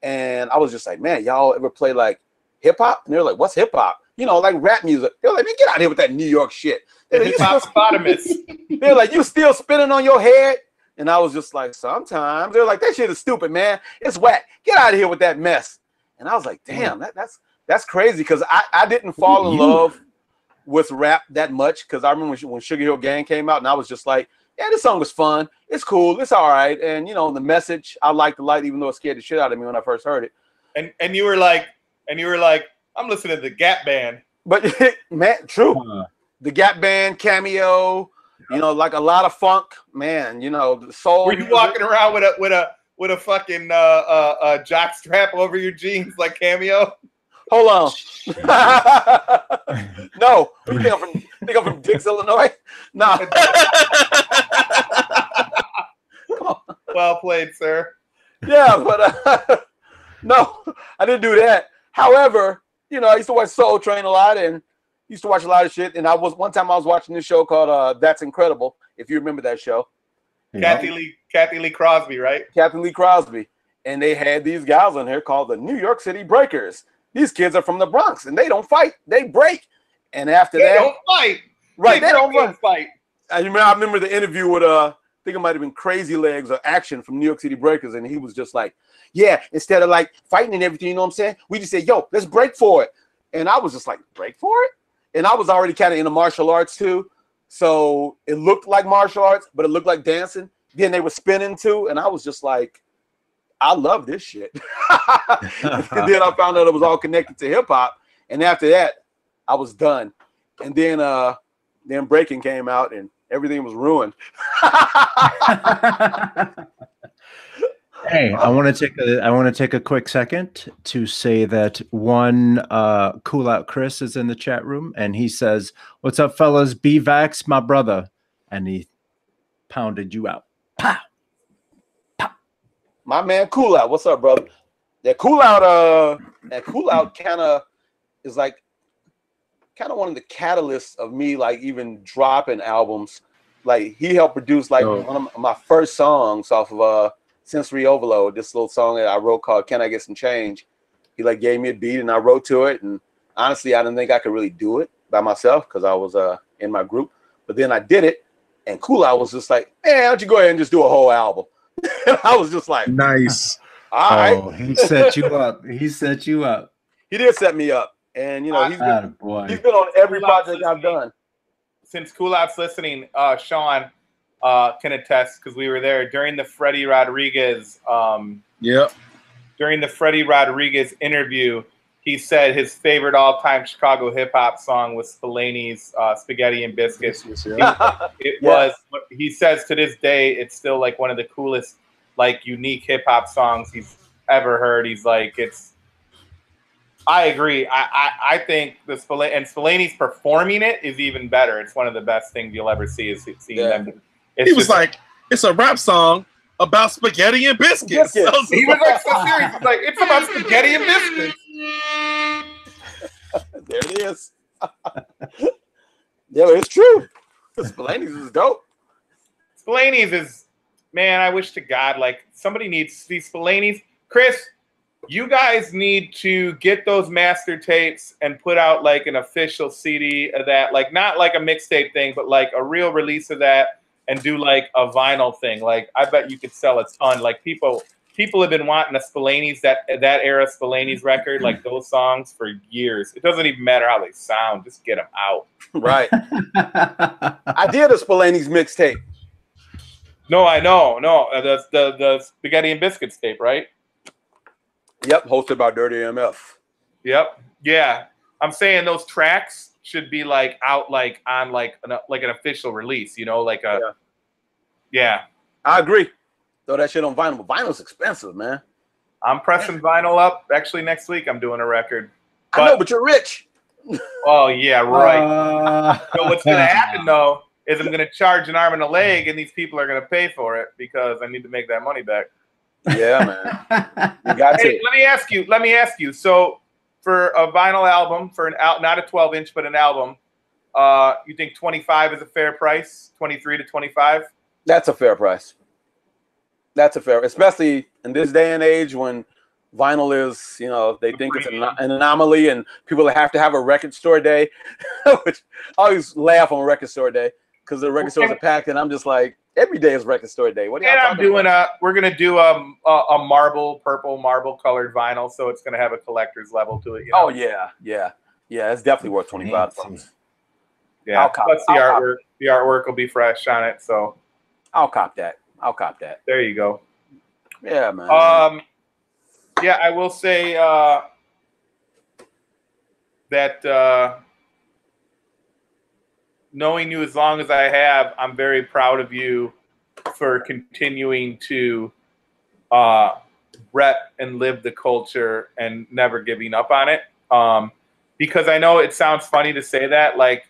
and I was just like, "Man, y'all ever play like hip hop?" And they're like, "What's hip hop?" Like rap music. They're like, "Man, get out of here with that New York shit." They're like, "You still spinning on your head?" And I was just like, "Sometimes." They're like, "That shit is stupid, man. It's whack. Get out of here with that mess." And I was like, "Damn, that's crazy," because I didn't fall in love with rap that much, because I remember when Sugar Hill Gang came out, and I was just like, "Yeah, this song was fun. It's cool. It's all right." And the message I liked a lot, even though it scared the shit out of me when I first heard it. And you were like, I'm listening to the Gap Band. But man, true. The Gap Band, Cameo, like a lot of funk, man. The soul. Were you walking around with a fucking jock strap over your jeans like Cameo? Hold on. No, you think I'm from Dix, Illinois? No. Well played, sir. Yeah, but no, I didn't do that. However, I used to watch Soul Train a lot and used to watch a lot of shit. And one time I was watching this show called That's Incredible, if you remember that show. Kathy Lee Crosby, right? Kathy Lee Crosby. And they had these guys on here called the New York City Breakers. These kids are from the Bronx and they don't fight, they break. And after they that, don't fight. Right, they don't fight. I remember the interview with I think it might have been Crazy Legs or Action from New York City Breakers, and he was just like, yeah, instead of like fighting and everything, you know what I'm saying? We just said, yo, let's break for it. And I was just like, break for it? And I was already kind of into martial arts too. So it looked like martial arts, but it looked like dancing. Then they were spinning too. And I was just like, I love this shit. And then I found out it was all connected to hip hop. And after that, I was done. And then breaking came out and everything was ruined. Hey, I want to take a quick second to say that one Cool Out Chris is in the chat room, and he says, "What's up, fellas? B-Vax, my brother," and he pounded you out. Pow, pow. My man, Cool Out. What's up, brother? That Cool Out kind of is like one of the catalysts of me like even dropping albums. Like he helped produce like one of my first songs off of Sensory Overload, this little song that I wrote called Can I Get Some Change. He like gave me a beat and I wrote to it, and honestly I didn't think I could really do it by myself because I was in my group, but then I did it, and Cool Out was just like, man, why don't you go ahead and just do a whole album? And I was just like, nice. All right. He set you up. He set you up. He did set me up, and you know he's been on every project I've done. Since Cool Out's listening, Sean can attest because we were there during the Freddie Rodriguez. During the Freddie Rodriguez interview, he said his favorite all-time Chicago hip hop song was Spillani's "Spaghetti and Biscuits." It was. He says to this day, it's still like one of the coolest, like unique hip hop songs he's ever heard. He's like, it's. I agree. I think the Spillani's performing it is even better. It's one of the best things you'll ever see is seeing them. He was like, it's a rap song about spaghetti and biscuits. He was like so serious. He's like, it's about spaghetti and biscuits. There it is. Yeah, it's true. Spillani's is dope. Spillani's is, man, I wish to God, like somebody needs these Spillani's. Chris, you guys need to get those master tapes and put out like an official CD of that, like not like a mixtape thing, but like a real release of that, and do like a vinyl thing. Like I bet you could sell a ton. Like people have been wanting a Spillani's, that era Spillani's record, like those songs for years. It doesn't even matter how they sound, just get them out. Right. I did a Spillani's mixtape. No, I know. No, the Spaghetti and Biscuits tape, right? Yep, hosted by Dirty MF. Yep. Yeah. I'm saying those tracks should be like out like on like an official release, you know, like a yeah. I agree. Throw that shit on vinyl. But vinyl's expensive, man. I'm pressing vinyl up. Actually, next week I'm doing a record. I know, but you're rich. Oh yeah, right. So what's gonna happen though is I'm gonna charge an arm and a leg, and these people are gonna pay for it because I need to make that money back. Yeah, man. You got to. Let me ask you. So, for a vinyl album, for an out, not a 12-inch, but an album, you think 25 is a fair price? 23 to 25? That's a fair price. That's a fair, especially in this day and age when vinyl is, you know, they think it's an anomaly and people have to have a record store day, which I always laugh on record store day because the record stores are packed, and I'm just like, every day is record store day. What are y'all talking about? We're gonna do a purple marble colored vinyl, so it's gonna have a collector's level to it. You know? Oh yeah. It's definitely worth $25. Yeah, plus the artwork will be fresh on it. So I'll cop that. There you go. Yeah, man. Yeah, I will say that. Knowing you as long as I have, I'm very proud of you for continuing to rep and live the culture and never giving up on it. Because I know it sounds funny to say that, like,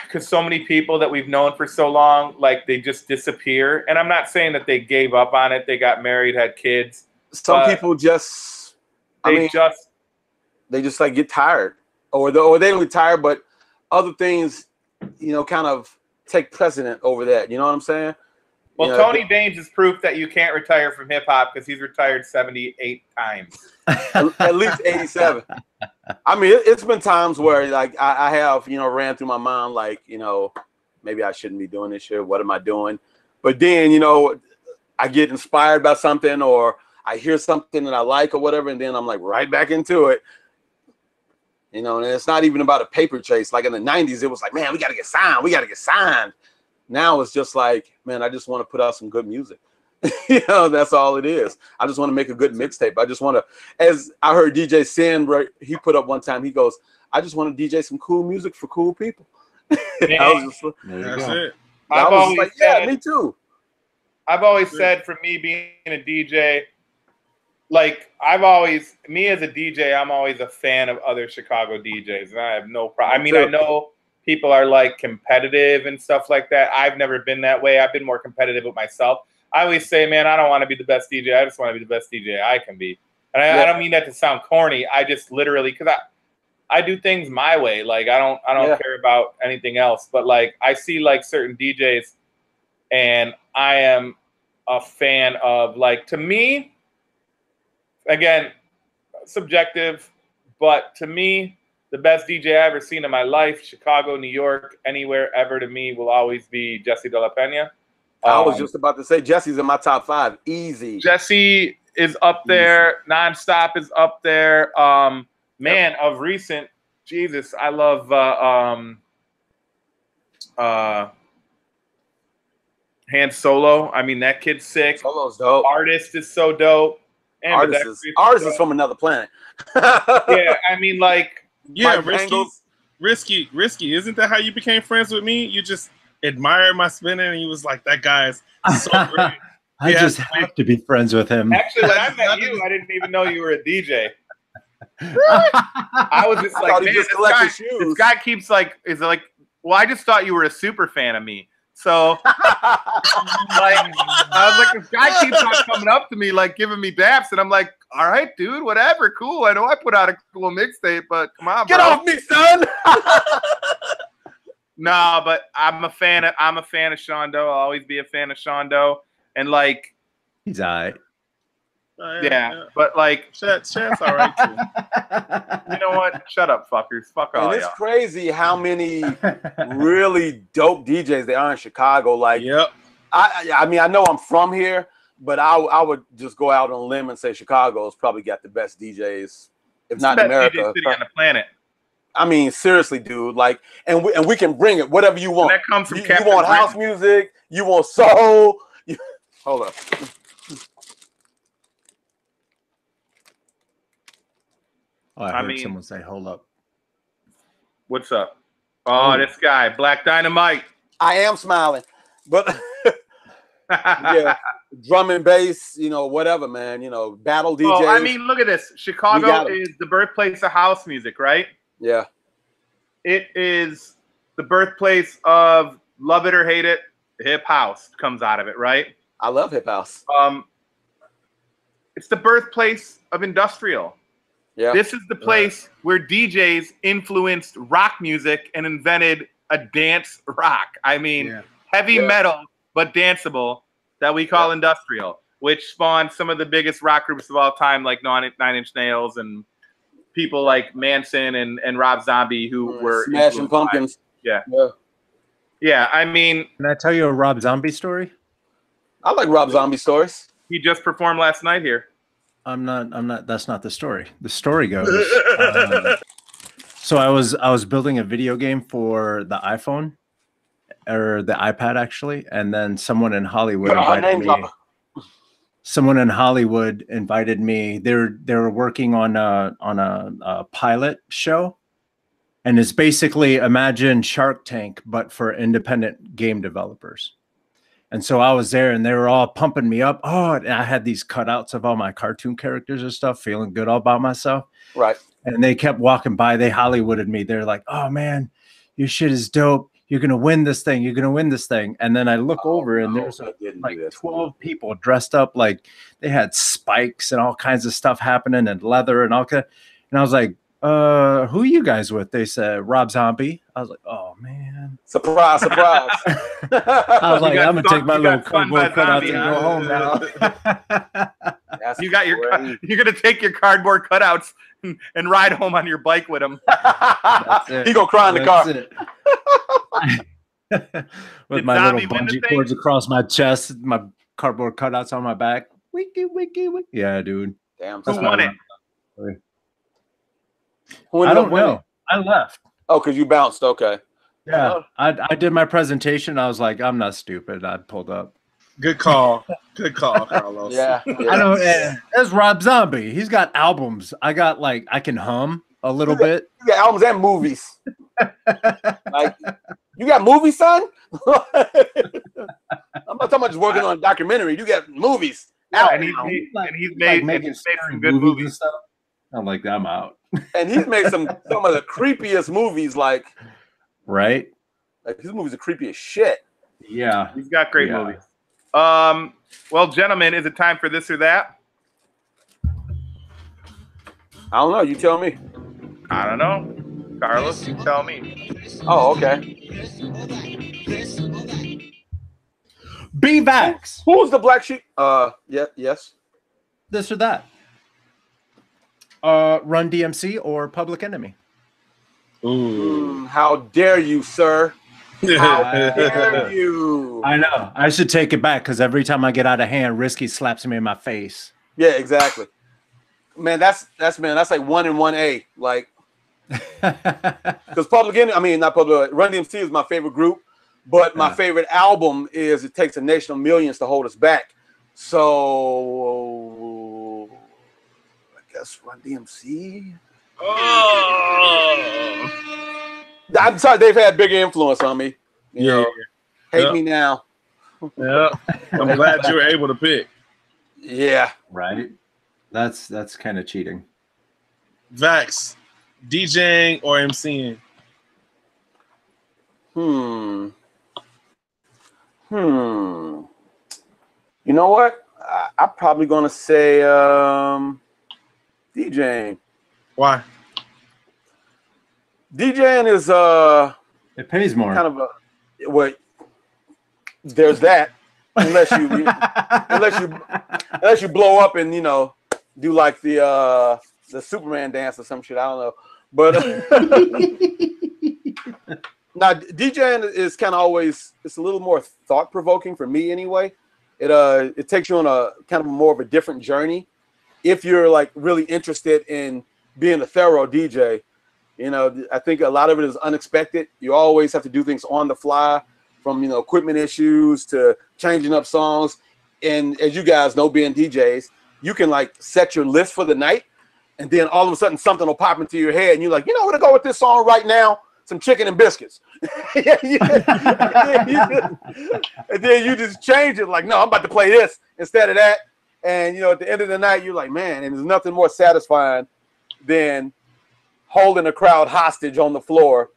because so many people that we've known for so long, like, they just disappear. And I'm not saying that they gave up on it. They got married, had kids. Some people just, they just like get tired, or they don't get tired, but other things, you know, kind of take precedent over that. You know what I'm saying? Well, you know, Tony Baines is proof that you can't retire from hip hop because he's retired 78 times. At least 87. I mean, it's been times where like I have, you know, ran through my mind like, you know, maybe I shouldn't be doing this shit. What am I doing? But then, you know, I get inspired by something or I hear something that I like or whatever, and then I'm like right back into it. You know, and it's not even about a paper chase. Like in the 90s, it was like, man, we got to get signed. We got to get signed. Now it's just like, man, I just want to put out some good music. You know, that's all it is. I just want to make a good mixtape. I just want to, as I heard DJ Sin, he put up one time, he goes, I just want to DJ some cool music for cool people. Yeah. I was just, that's it. I've always like, said, yeah, me too. I've always said for me being a DJ, like me as a DJ, I'm always a fan of other Chicago DJs. And I have no problem. I mean, I know people are like competitive and stuff like that. I've never been that way. I've been more competitive with myself. I always say, man, I don't want to be the best DJ. I just want to be the best DJ I can be. And I don't mean that to sound corny. I just literally, because I do things my way. Like I don't care about anything else. But like I see like certain DJs, and I am a fan of, like, to me, again, subjective, but to me, the best DJ I ever seen in my life, Chicago, New York, anywhere ever, to me will always be Jesse De La Pena. I was just about to say Jesse's in my top 5. Easy. Jesse is up there. Nonstop is up there. Man, of recent, Jesus, I love Han Solo. I mean, that kid's sick. Solo's dope. Artist is so dope. And Artist is from another planet. Yeah, I mean, like, yeah, risky. Isn't that how you became friends with me? You just admired my spinning, and he was like, "That guy's so great." I just have to be friends with him. Actually, when I met you, I didn't even know you were a DJ. Really? I was just like, man, this guy keeps like, is like, well, I just thought you were a super fan of me. So, like, I was like, this guy keeps on coming up to me, like, giving me daps, and I'm like, all right, dude, whatever, cool. I know I put out a cool mixtape, but come on, get off me, son. No, but I'm a fan of Shondo. I'll always be a fan of Shondo, and like, he's all right. Yeah, but like, Chat's all right too. You know what? Shut up, fuckers. Fuck all. And it's crazy how many really dope DJs there are in Chicago. Like, yep. I mean, I know I'm from here, but I would just go out on a limb and say Chicago's probably got the best DJs, if not in America, DJ city on the planet. I mean, seriously, dude. Like, and we can bring it whatever you want. And that comes from you want house music, you want soul. Hold up. Oh, I heard someone say, "Hold up." What's up? Oh, this guy, Black Dynamite. I am smiling, but yeah, drum and bass, you know, whatever, man. You know, battle DJs. Oh, I mean, look at this. Chicago is the birthplace of house music, right? Yeah. It is the birthplace of, love it or hate it, hip house comes out of it, right? I love hip house. It's the birthplace of industrial. Yeah. This is the place where DJs influenced rock music and invented a dance rock. I mean, heavy metal, but danceable, that we call industrial, which spawned some of the biggest rock groups of all time, like Nine Inch Nails and people like Manson and Rob Zombie, who were Smashing Pumpkins. Yeah. I mean, can I tell you a Rob Zombie story? I like Rob Zombie stories. He just performed last night here. I'm not. That's not the story. The story goes. So I was building a video game for the iPhone or the iPad actually, and then someone in Hollywood invited me. They were working on a pilot show, and it's basically imagine Shark Tank but for independent game developers. And so I was there, and they were all pumping me up. Oh, and I had these cutouts of all my cartoon characters and stuff, feeling good all about myself. Right. And they kept walking by. They Hollywooded me. They're like, "Oh man, your shit is dope. You're gonna win this thing. You're gonna win this thing." And then I look over, and there's like 12 people dressed up like they had spikes and all kinds of stuff happening, and leather and all kind. And I was like, "Who are you guys with?" They said, "Rob Zombie." I was like, "Oh man." Surprise, surprise. I was like, I'm gonna take my little cardboard cutout and huh? go home now. That's You got your. crazy. You're gonna take your cardboard cutouts and ride home on your bike with them. He gonna cry in the car. With Did my little Zombie win the bungee thing? cords across my chest, my cardboard cutouts on my back. Wiki, wiki, wiki. Yeah, dude. Damn. Who son. won it? Who I ended don't up winning? know. I left. Oh, because you bounced. Okay. Yeah, I did my presentation. I was like, I'm not stupid. I pulled up. Good call. Good call, Carlos. Yeah. I don't. That's Rob Zombie. He's got albums. I got like I can hum a little bit. You got albums and movies. Like, you got movies, son? I'm not talking about just working on a documentary. You got movies. Yeah, And he's made some good movies. and stuff. I'm like, I'm out. And he's made some of the creepiest movies. Like Right? his movies are creepy as shit. Yeah. He's got great movies. Well, gentlemen, is it time for this or that? I don't know. You tell me. I don't know. Carlos, you tell me. Oh, okay. B-Vax. Who's the black sheep? Yeah, yes. This or that. Run DMC or Public Enemy. Ooh. How dare you, sir? How dare you? I know. I should take it back because every time I get out of hand, Risky slaps me in my face. Yeah, exactly. Man, that's like 1 and 1A. Like, because Public Enemy, I mean, not Public, Run DMC is my favorite group, but my favorite album is It Takes a Nation of Millions to Hold Us Back. So, I guess Run DMC. Oh. I'm sorry, they've had bigger influence on me. You know, hate me now. Yeah. I'm glad you were able to pick. Yeah. Right? That's kind of cheating. Vax, DJing or MCing? You know what? I'm probably gonna say DJing. Why? DJing is It pays more. kind of a what? There's that. Unless you blow up and do like the Superman dance or some shit. I don't know, but now DJing is kind of always, it's a little more thought provoking for me anyway. It takes you on a kind of more of a different journey if you're like really interested in being a thorough DJ. I think a lot of it is unexpected. You always have to do things on the fly, from equipment issues to changing up songs. And as you guys know, being DJs, you can like set your list for the night, and then all of a sudden something will pop into your head, and you're like, I'm gonna go with this song right now, some chicken and biscuits. And then you just change it, like, no, I'm about to play this instead of that. And at the end of the night, you're like, man, and there's nothing more satisfying than holding a crowd hostage on the floor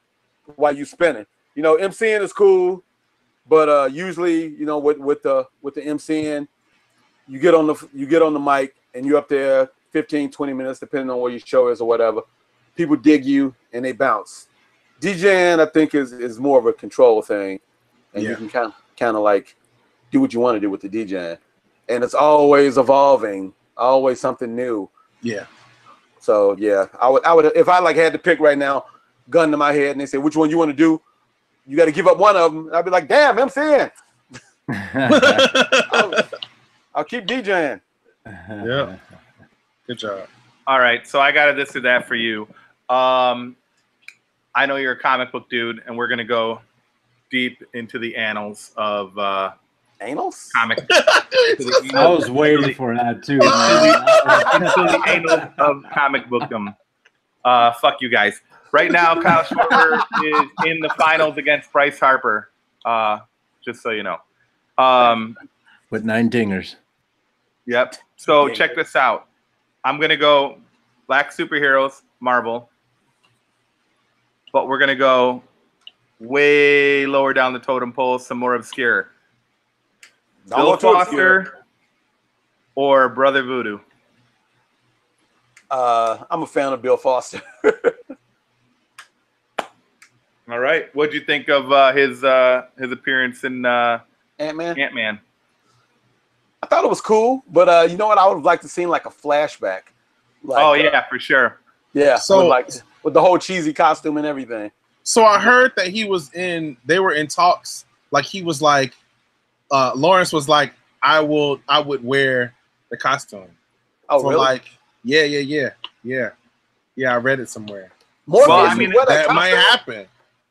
while you spinning. MCing is cool, but usually, with the MCing, you get on the mic and you're up there 15, 20 minutes, depending on where your show is or whatever. People dig you and they bounce. DJing, I think, is more of a control thing, and you can kind of like do what you want to do with the DJing, and it's always evolving, always something new. Yeah. So yeah, I would if I like had to pick right now, gun to my head, and they say which one you want to do, you got to give up one of them. I'd be like, damn, MCing. I'll keep DJing. Yeah. Good job. All right, so I got a this or that for you. I know you're a comic book dude, and we're gonna go deep into the annals of Anals? comic. I was waiting for that too. Into the annals of comic bookdom. Fuck you guys. Right now, Kyle Schwarber is in the finals against Bryce Harper. Just so you know. With 9 dingers. Yep. So check this out. I'm gonna go Black Superheroes, Marvel, but we're gonna go way lower down the totem pole, some more obscure. Bill Foster or Brother Voodoo? I'm a fan of Bill Foster. All right. What'd you think of his appearance in Ant-Man? Ant-Man. I thought it was cool, but you know what? I would have liked to seen like a flashback. Like, oh yeah, for sure. Yeah, So with the whole cheesy costume and everything. So I heard that they were in talks. Like he was like, Lawrence was like, I would wear the costume. Oh, really? Like, yeah. I read it somewhere. Well, I mean, that might happen.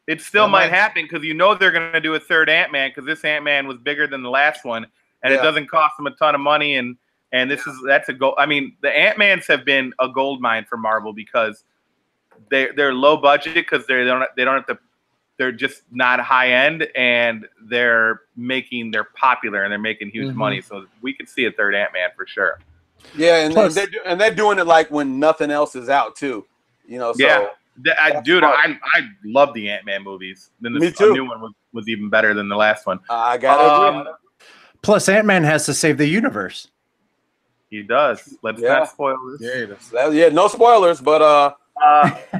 It still might happen because they're going to do a third Ant-Man because this Ant-Man was bigger than the last one, and it doesn't cost them a ton of money. And that's a goal. I mean, the Ant-Mans have been a gold mine for Marvel because they're low budget because they don't have to. They're just not high end, and they're popular and they're making huge money. So we could see a third Ant-Man for sure. Yeah, and they're doing it like when nothing else is out too. You know, so yeah. I love the Ant-Man movies. Me too. The new one was even better than the last one. I got it. Plus, Ant-Man has to save the universe. He does. Let's not spoil this. Yeah, no spoilers, but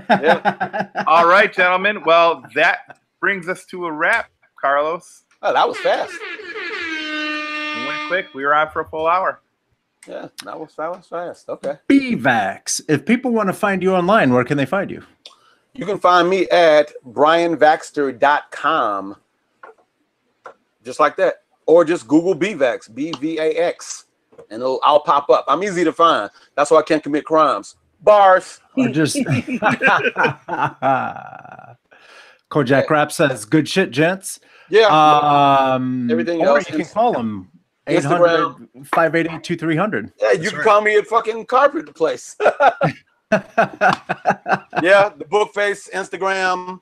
yeah. All right, gentlemen. Well, that brings us to a wrap, Carlos. Oh, that was fast. We went quick. We were on for a full hour. Yeah, that was fast. Okay. BVAX. If people want to find you online, where can they find you? You can find me at brianvaxter.com. Just like that. Or just Google BVAX, BVAX, and I'll pop up. I'm easy to find. That's why I can't commit crimes. Bars. Or just Kojak Rap says, good shit, gents. Yeah. Everything or else. You can call them 800-588-2300. Yeah, you can call me at fucking Carpet Place. Yeah, the Bookface, Instagram.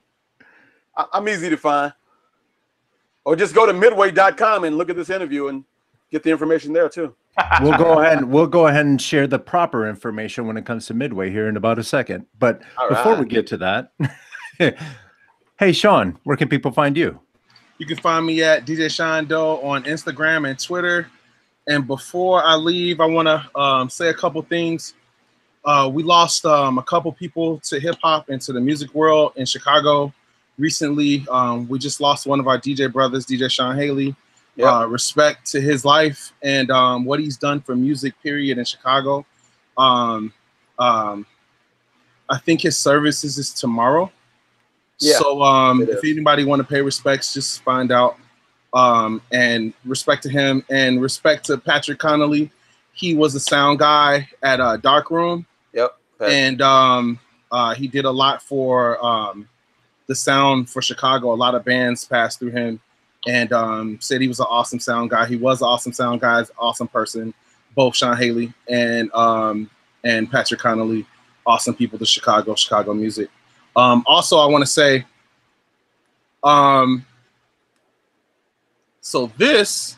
I'm easy to find. Or just go to midway.com and look at this interview and get the information there too. We'll go ahead and share the proper information when it comes to Midway here in about a second. But before we get to that, hey Sean, where can people find you? You can find me at DJ Sean Doe on Instagram and Twitter. And before I leave, I want to say a couple things. We lost a couple people to hip hop and to the music world in Chicago recently. We just lost one of our DJ brothers, DJ Sean Haley. Yep. Respect to his life and what he's done for music, period, in Chicago. I think his services is tomorrow. Yeah, so if anybody want to pay respects, just find out. And respect to him and respect to Patrick Connolly. He was a sound guy at Dark Room. Yep. And he did a lot for the sound for Chicago. A lot of bands passed through him. And said he was an awesome sound guy. He was an awesome sound guy, awesome person. Both Sean Haley and Patrick Connolly, awesome people to Chicago music. Also, I want to say, so this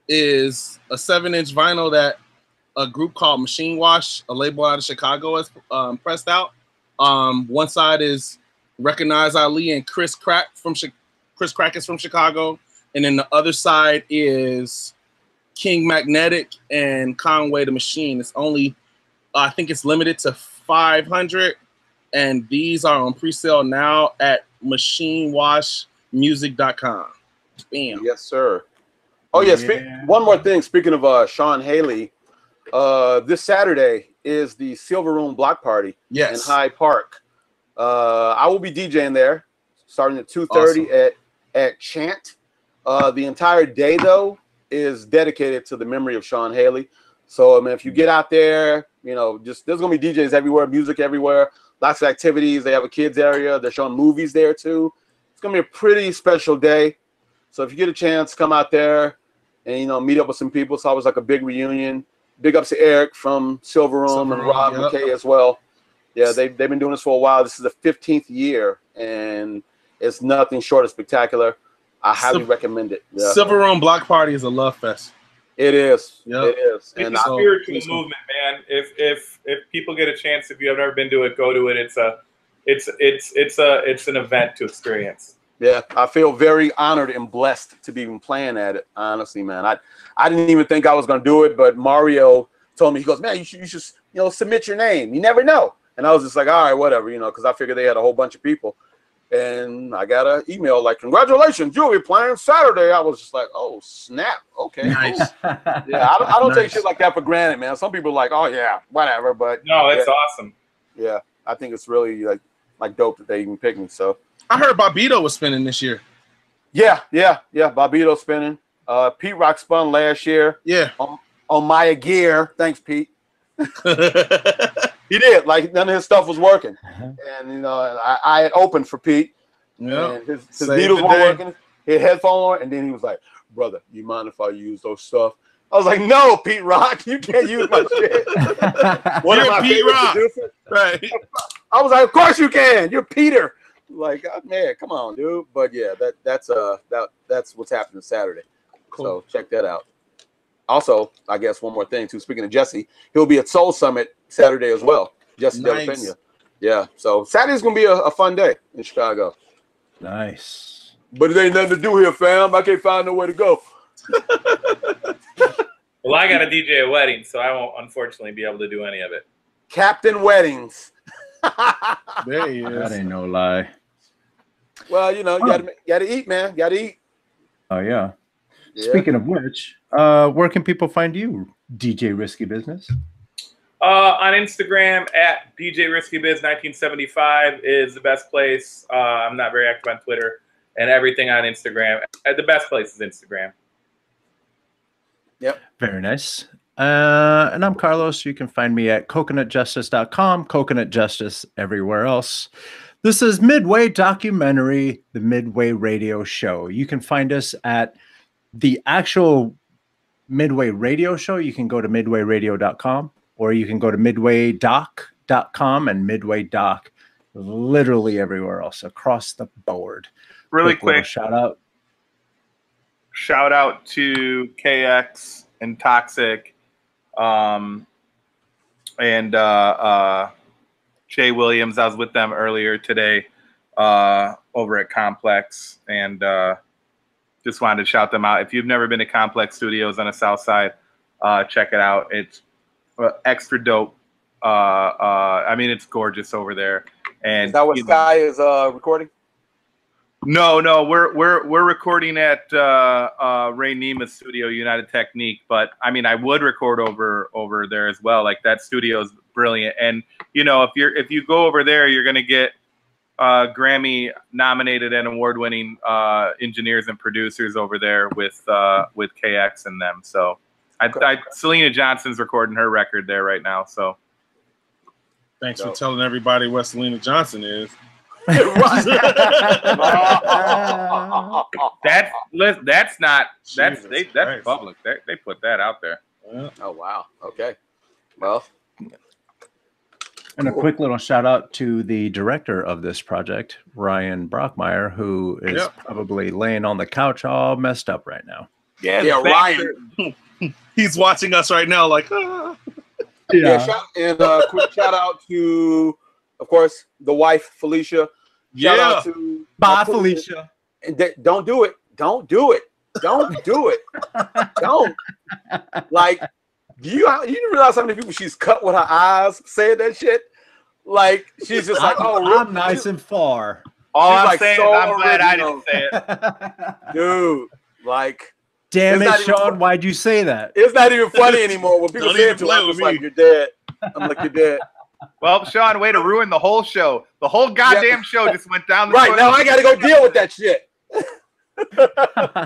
is a 7-inch vinyl that a group called Machine Wash, a label out of Chicago, has pressed out. One side is Recognize Ali and Chris Crack is from Chicago, and then the other side is King Magnetic and Conway the Machine. It's only, I think it's limited to 500, and these are on pre-sale now at machinewashmusic.com. Bam. Yes, sir. Oh yeah. One more thing. Speaking of Sean Haley, this Saturday is the Silver Room Block Party in Hyde Park. I will be DJing there, starting at 2:30 at Chant. The entire day though is dedicated to the memory of Sean Haley. So I mean, if you get out there, you know, just there's gonna be DJs everywhere, music everywhere, lots of activities. They have a kids area. They're showing movies there too. It's gonna be a pretty special day. So if you get a chance, come out there and, you know, meet up with some people. It's always like a big reunion. Big ups to Eric from Silver Room and Rob McKay as well. Yeah, they've been doing this for a while. This is the 15th year, and it's nothing short of spectacular. I highly recommend it. Yeah. Silver Room Block Party is a love fest. It is. Yep. It is. It's a spiritual movement, man. If people get a chance, if you have never been to it, go to it. It's an event to experience. Yeah, I feel very honored and blessed to be even playing at it. Honestly, man, I didn't even think I was gonna do it, but Mario told me, he goes, man, you should submit your name. You never know. And I was just like, all right, whatever, because I figured they had a whole bunch of people. And I got an email like, "Congratulations, you'll be playing Saturday." I was just like, "Oh snap, okay." Nice. Yeah, I don't take Nice. shit like that for granted, man. Some people are like, "Oh yeah, whatever," but No, it's yeah, awesome. yeah, I think it's really like dope that they even picked me. So I heard Bobito was spinning this year. yeah. Bobito spinning. Pete Rock spun last year. Yeah. On Maya Gear. Thanks, Pete. He did. Like none of his stuff was working, and I had opened for Pete. Yeah. And his needles weren't working. His headphone on, and then he was like, "Brother, you mind if I use those stuff?" I was like, "No, Pete Rock, you can't use my shit." One of my Pete favorite Rock. producers. Right. I was like, "Of course you can. You're Peter." Like, man, come on, dude. But yeah, that's what's happening Saturday. Cool. So check that out. Also, I guess one more thing too. Speaking of Jesse, he'll be at Soul Summit Saturday as well. Jesse De La Nice. Pena. Yeah. So Saturday's gonna be a fun day in Chicago. Nice. But it ain't nothing to do here, fam. I can't find nowhere to go. Well, I got a DJ a wedding, so I won't unfortunately be able to do any of it. Captain Weddings. There he is. That ain't no lie. Well, you gotta eat, man. Gotta eat. Oh yeah. Yeah. Speaking of which, where can people find you, DJ Risky Business? On Instagram at DJ Risky Biz 1975 is the best place. I'm not very active on Twitter, and everything on Instagram. The best place is Instagram. Yep. Very nice. And I'm Carlos. You can find me at coconutjustice.com, Coconut Justice everywhere else. This is Midway Documentary, the Midway Radio Show. You can find us at the actual Midway Radio Show. You can go to midwayradio.com, or you can go to midwaydoc.com and Midway Doc, literally everywhere else across the board. Really little quick shout out. Shout out to KX and Toxic, and Jay Williams. I was with them earlier today over at Complex, and just wanted to shout them out. If you've never been to Complex Studios on the South Side, check it out. It's extra dope. I mean, it's gorgeous over there. And Is that what Sky is recording? No, we're recording at Ray Nema's studio, United Technique. But I mean, I would record over there as well. Like that studio is brilliant, and if you go over there, you're gonna get Grammy nominated and award winning engineers and producers over there with KX and them. So Selena Johnson's recording her record there right now. So Thanks for telling everybody what Selena Johnson is. that's public. They put that out there. Yeah. Oh wow. Okay. Well. And a quick little shout out to the director of this project, Ryan Brockmeyer, who is probably laying on the couch all messed up right now. Yeah, Ryan. He's watching us right now like, ah. Quick shout out to, of course, the wife, Felicia. Shout out to Bye, Felicia. And don't do it. Don't do it. Don't do it. Don't. Like, you realize how many people she's cut with her eyes saying that shit? Like, she's just like, oh, really? I'm nice and far. All I'm like, saying so is I'm glad I original. didn't say it. Dude, like. Damn it, It's not even Sean, why'd you say that? It's not even funny anymore. When people Don't say even it to play me, I'm with just like, me. you're dead. I'm like, you're dead. Well, Sean, way to ruin the whole show. The whole goddamn show just went down the Right, toilet. now I got to go deal with that shit.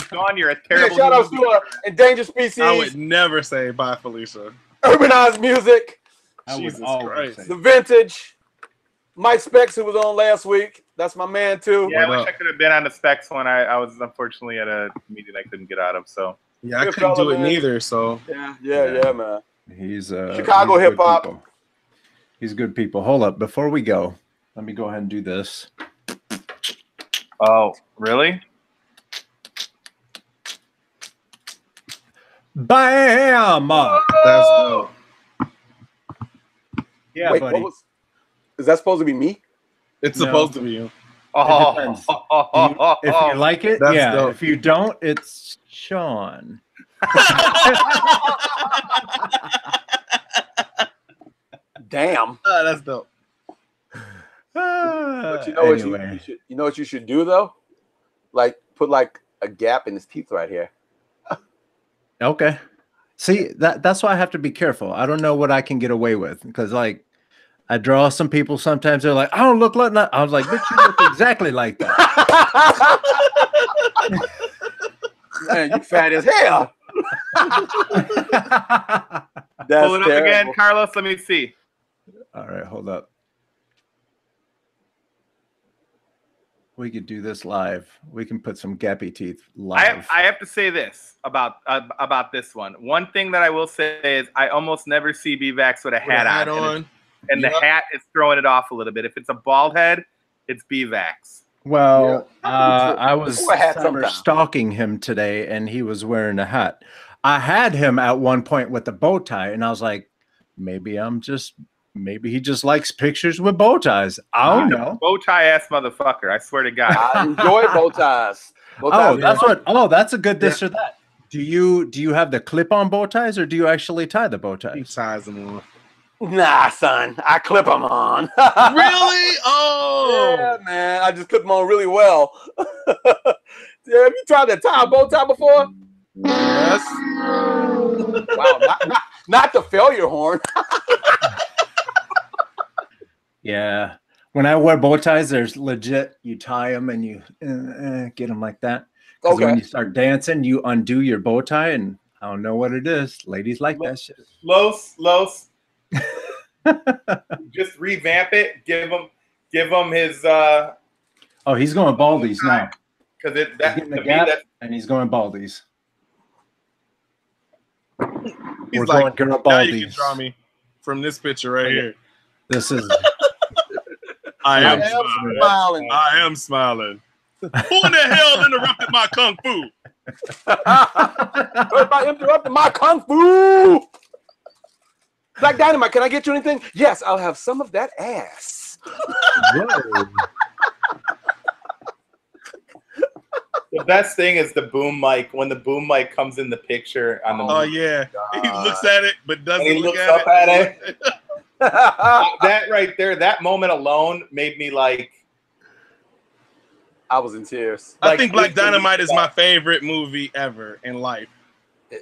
Sean, you're a Yeah, terrible shout out human to Endangered Species, I would never say bye, Felicia. Urbanized Music, Jesus always Christ. say The Vintage, Mike Specs, who was on last week. That's my man, too. Yeah, I What wish up? I could have been on the Specs one. I was unfortunately at a meeting I couldn't get out of. So Yeah, I Good couldn't fella, do it man. neither, so. Yeah, man. He's Chicago he's good hip-hop. people. He's good people. Hold up. Before we go, let me go ahead and do this. oh, really? Bam! That's dope. Yeah, Wait, buddy. is that supposed to be me? It's No. supposed to be you. Oh, depends. If you like it, That's yeah. dope. If you don't, it's Sean. Damn. That's dope. But you know what you know what you should do though? Like put like a gap in his teeth right here. Okay. See, that's why I have to be careful. I don't know what I can get away with because, like, I draw some people. Sometimes they're like, "I don't look like that." I was like, "Bitch, you look exactly like that." Man, you fat as hell. That's Pull it up again, Carlos. Let me see. All right, hold up. We could do this live. We can put some gappy teeth live. I have to say this about this one. One thing that I will say is I almost never see B-Vax with a hat on. And the hat is throwing it off a little bit. If it's a bald head, it's B-Vax. Well, I was stalking him today, and he was wearing a hat. I had him at one point with a bow tie, and I was like, maybe he just likes pictures with bow ties. I don't know. Bow tie ass motherfucker. I swear to God. I enjoy bow ties. That's a good this or that. Do you have the clip-on bow ties, or do you actually tie the bow ties? He ties them on. Nah, son. I clip them on. Really? Oh, yeah, man. I just clip them on really well. Have you tried to tie a bow tie before? Yes. Wow, not the failure horn. Yeah. When I wear bow ties, there's legit, you tie them and you get them like that. Because when you start dancing, you undo your bow tie, and I don't know what it is. Ladies like that shit. Los. Just revamp it. Give him his. He's going baldies now. Because and he's going baldies. He's like, now you can draw me from this picture right here. This is. I am smiling. I am smiling. Who in the hell interrupted my kung fu? Everybody interrupted my kung fu. Black Dynamite, can I get you anything? Yes, I'll have some of that ass. Whoa. The best thing is the boom mic. When the boom mic comes in the picture on the. Oh yeah, he looks at it but doesn't look at it. That right there, that moment alone made me like. I was in tears. I think Black Dynamite is my favorite movie ever in life.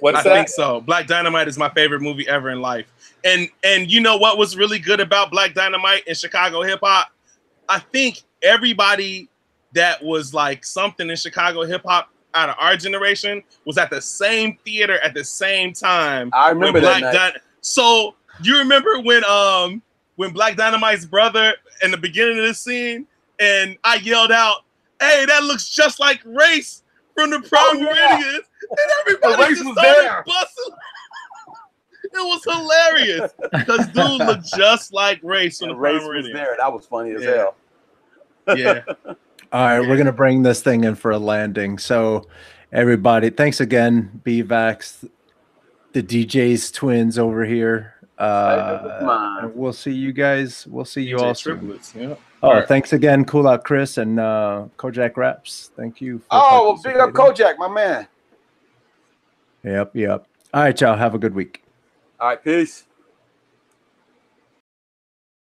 What's that? I think so. Black Dynamite is my favorite movie ever in life. And you know what was really good about Black Dynamite and Chicago hip hop? I think everybody that was like something in Chicago hip hop out of our generation was at the same theater at the same time. I remember that. So you remember when Black Dynamite's brother in the beginning of this scene, and I yelled out, "Hey, that looks just like Race from the Prime Meridians," and everybody just started busting. It was hilarious because dude looked just like Race from the Prime Meridians. There, that was funny as hell. Yeah. All right, we're gonna bring this thing in for a landing. So, everybody, thanks again, B-Vax, the DJ's twins over here. And we'll see you guys. We'll see you all soon. Yeah. Thanks again, Cool Out Chris and Kojak Raps. Thank you. Big up Kojak, my man. Yep. All right, y'all. Have a good week. All right, peace.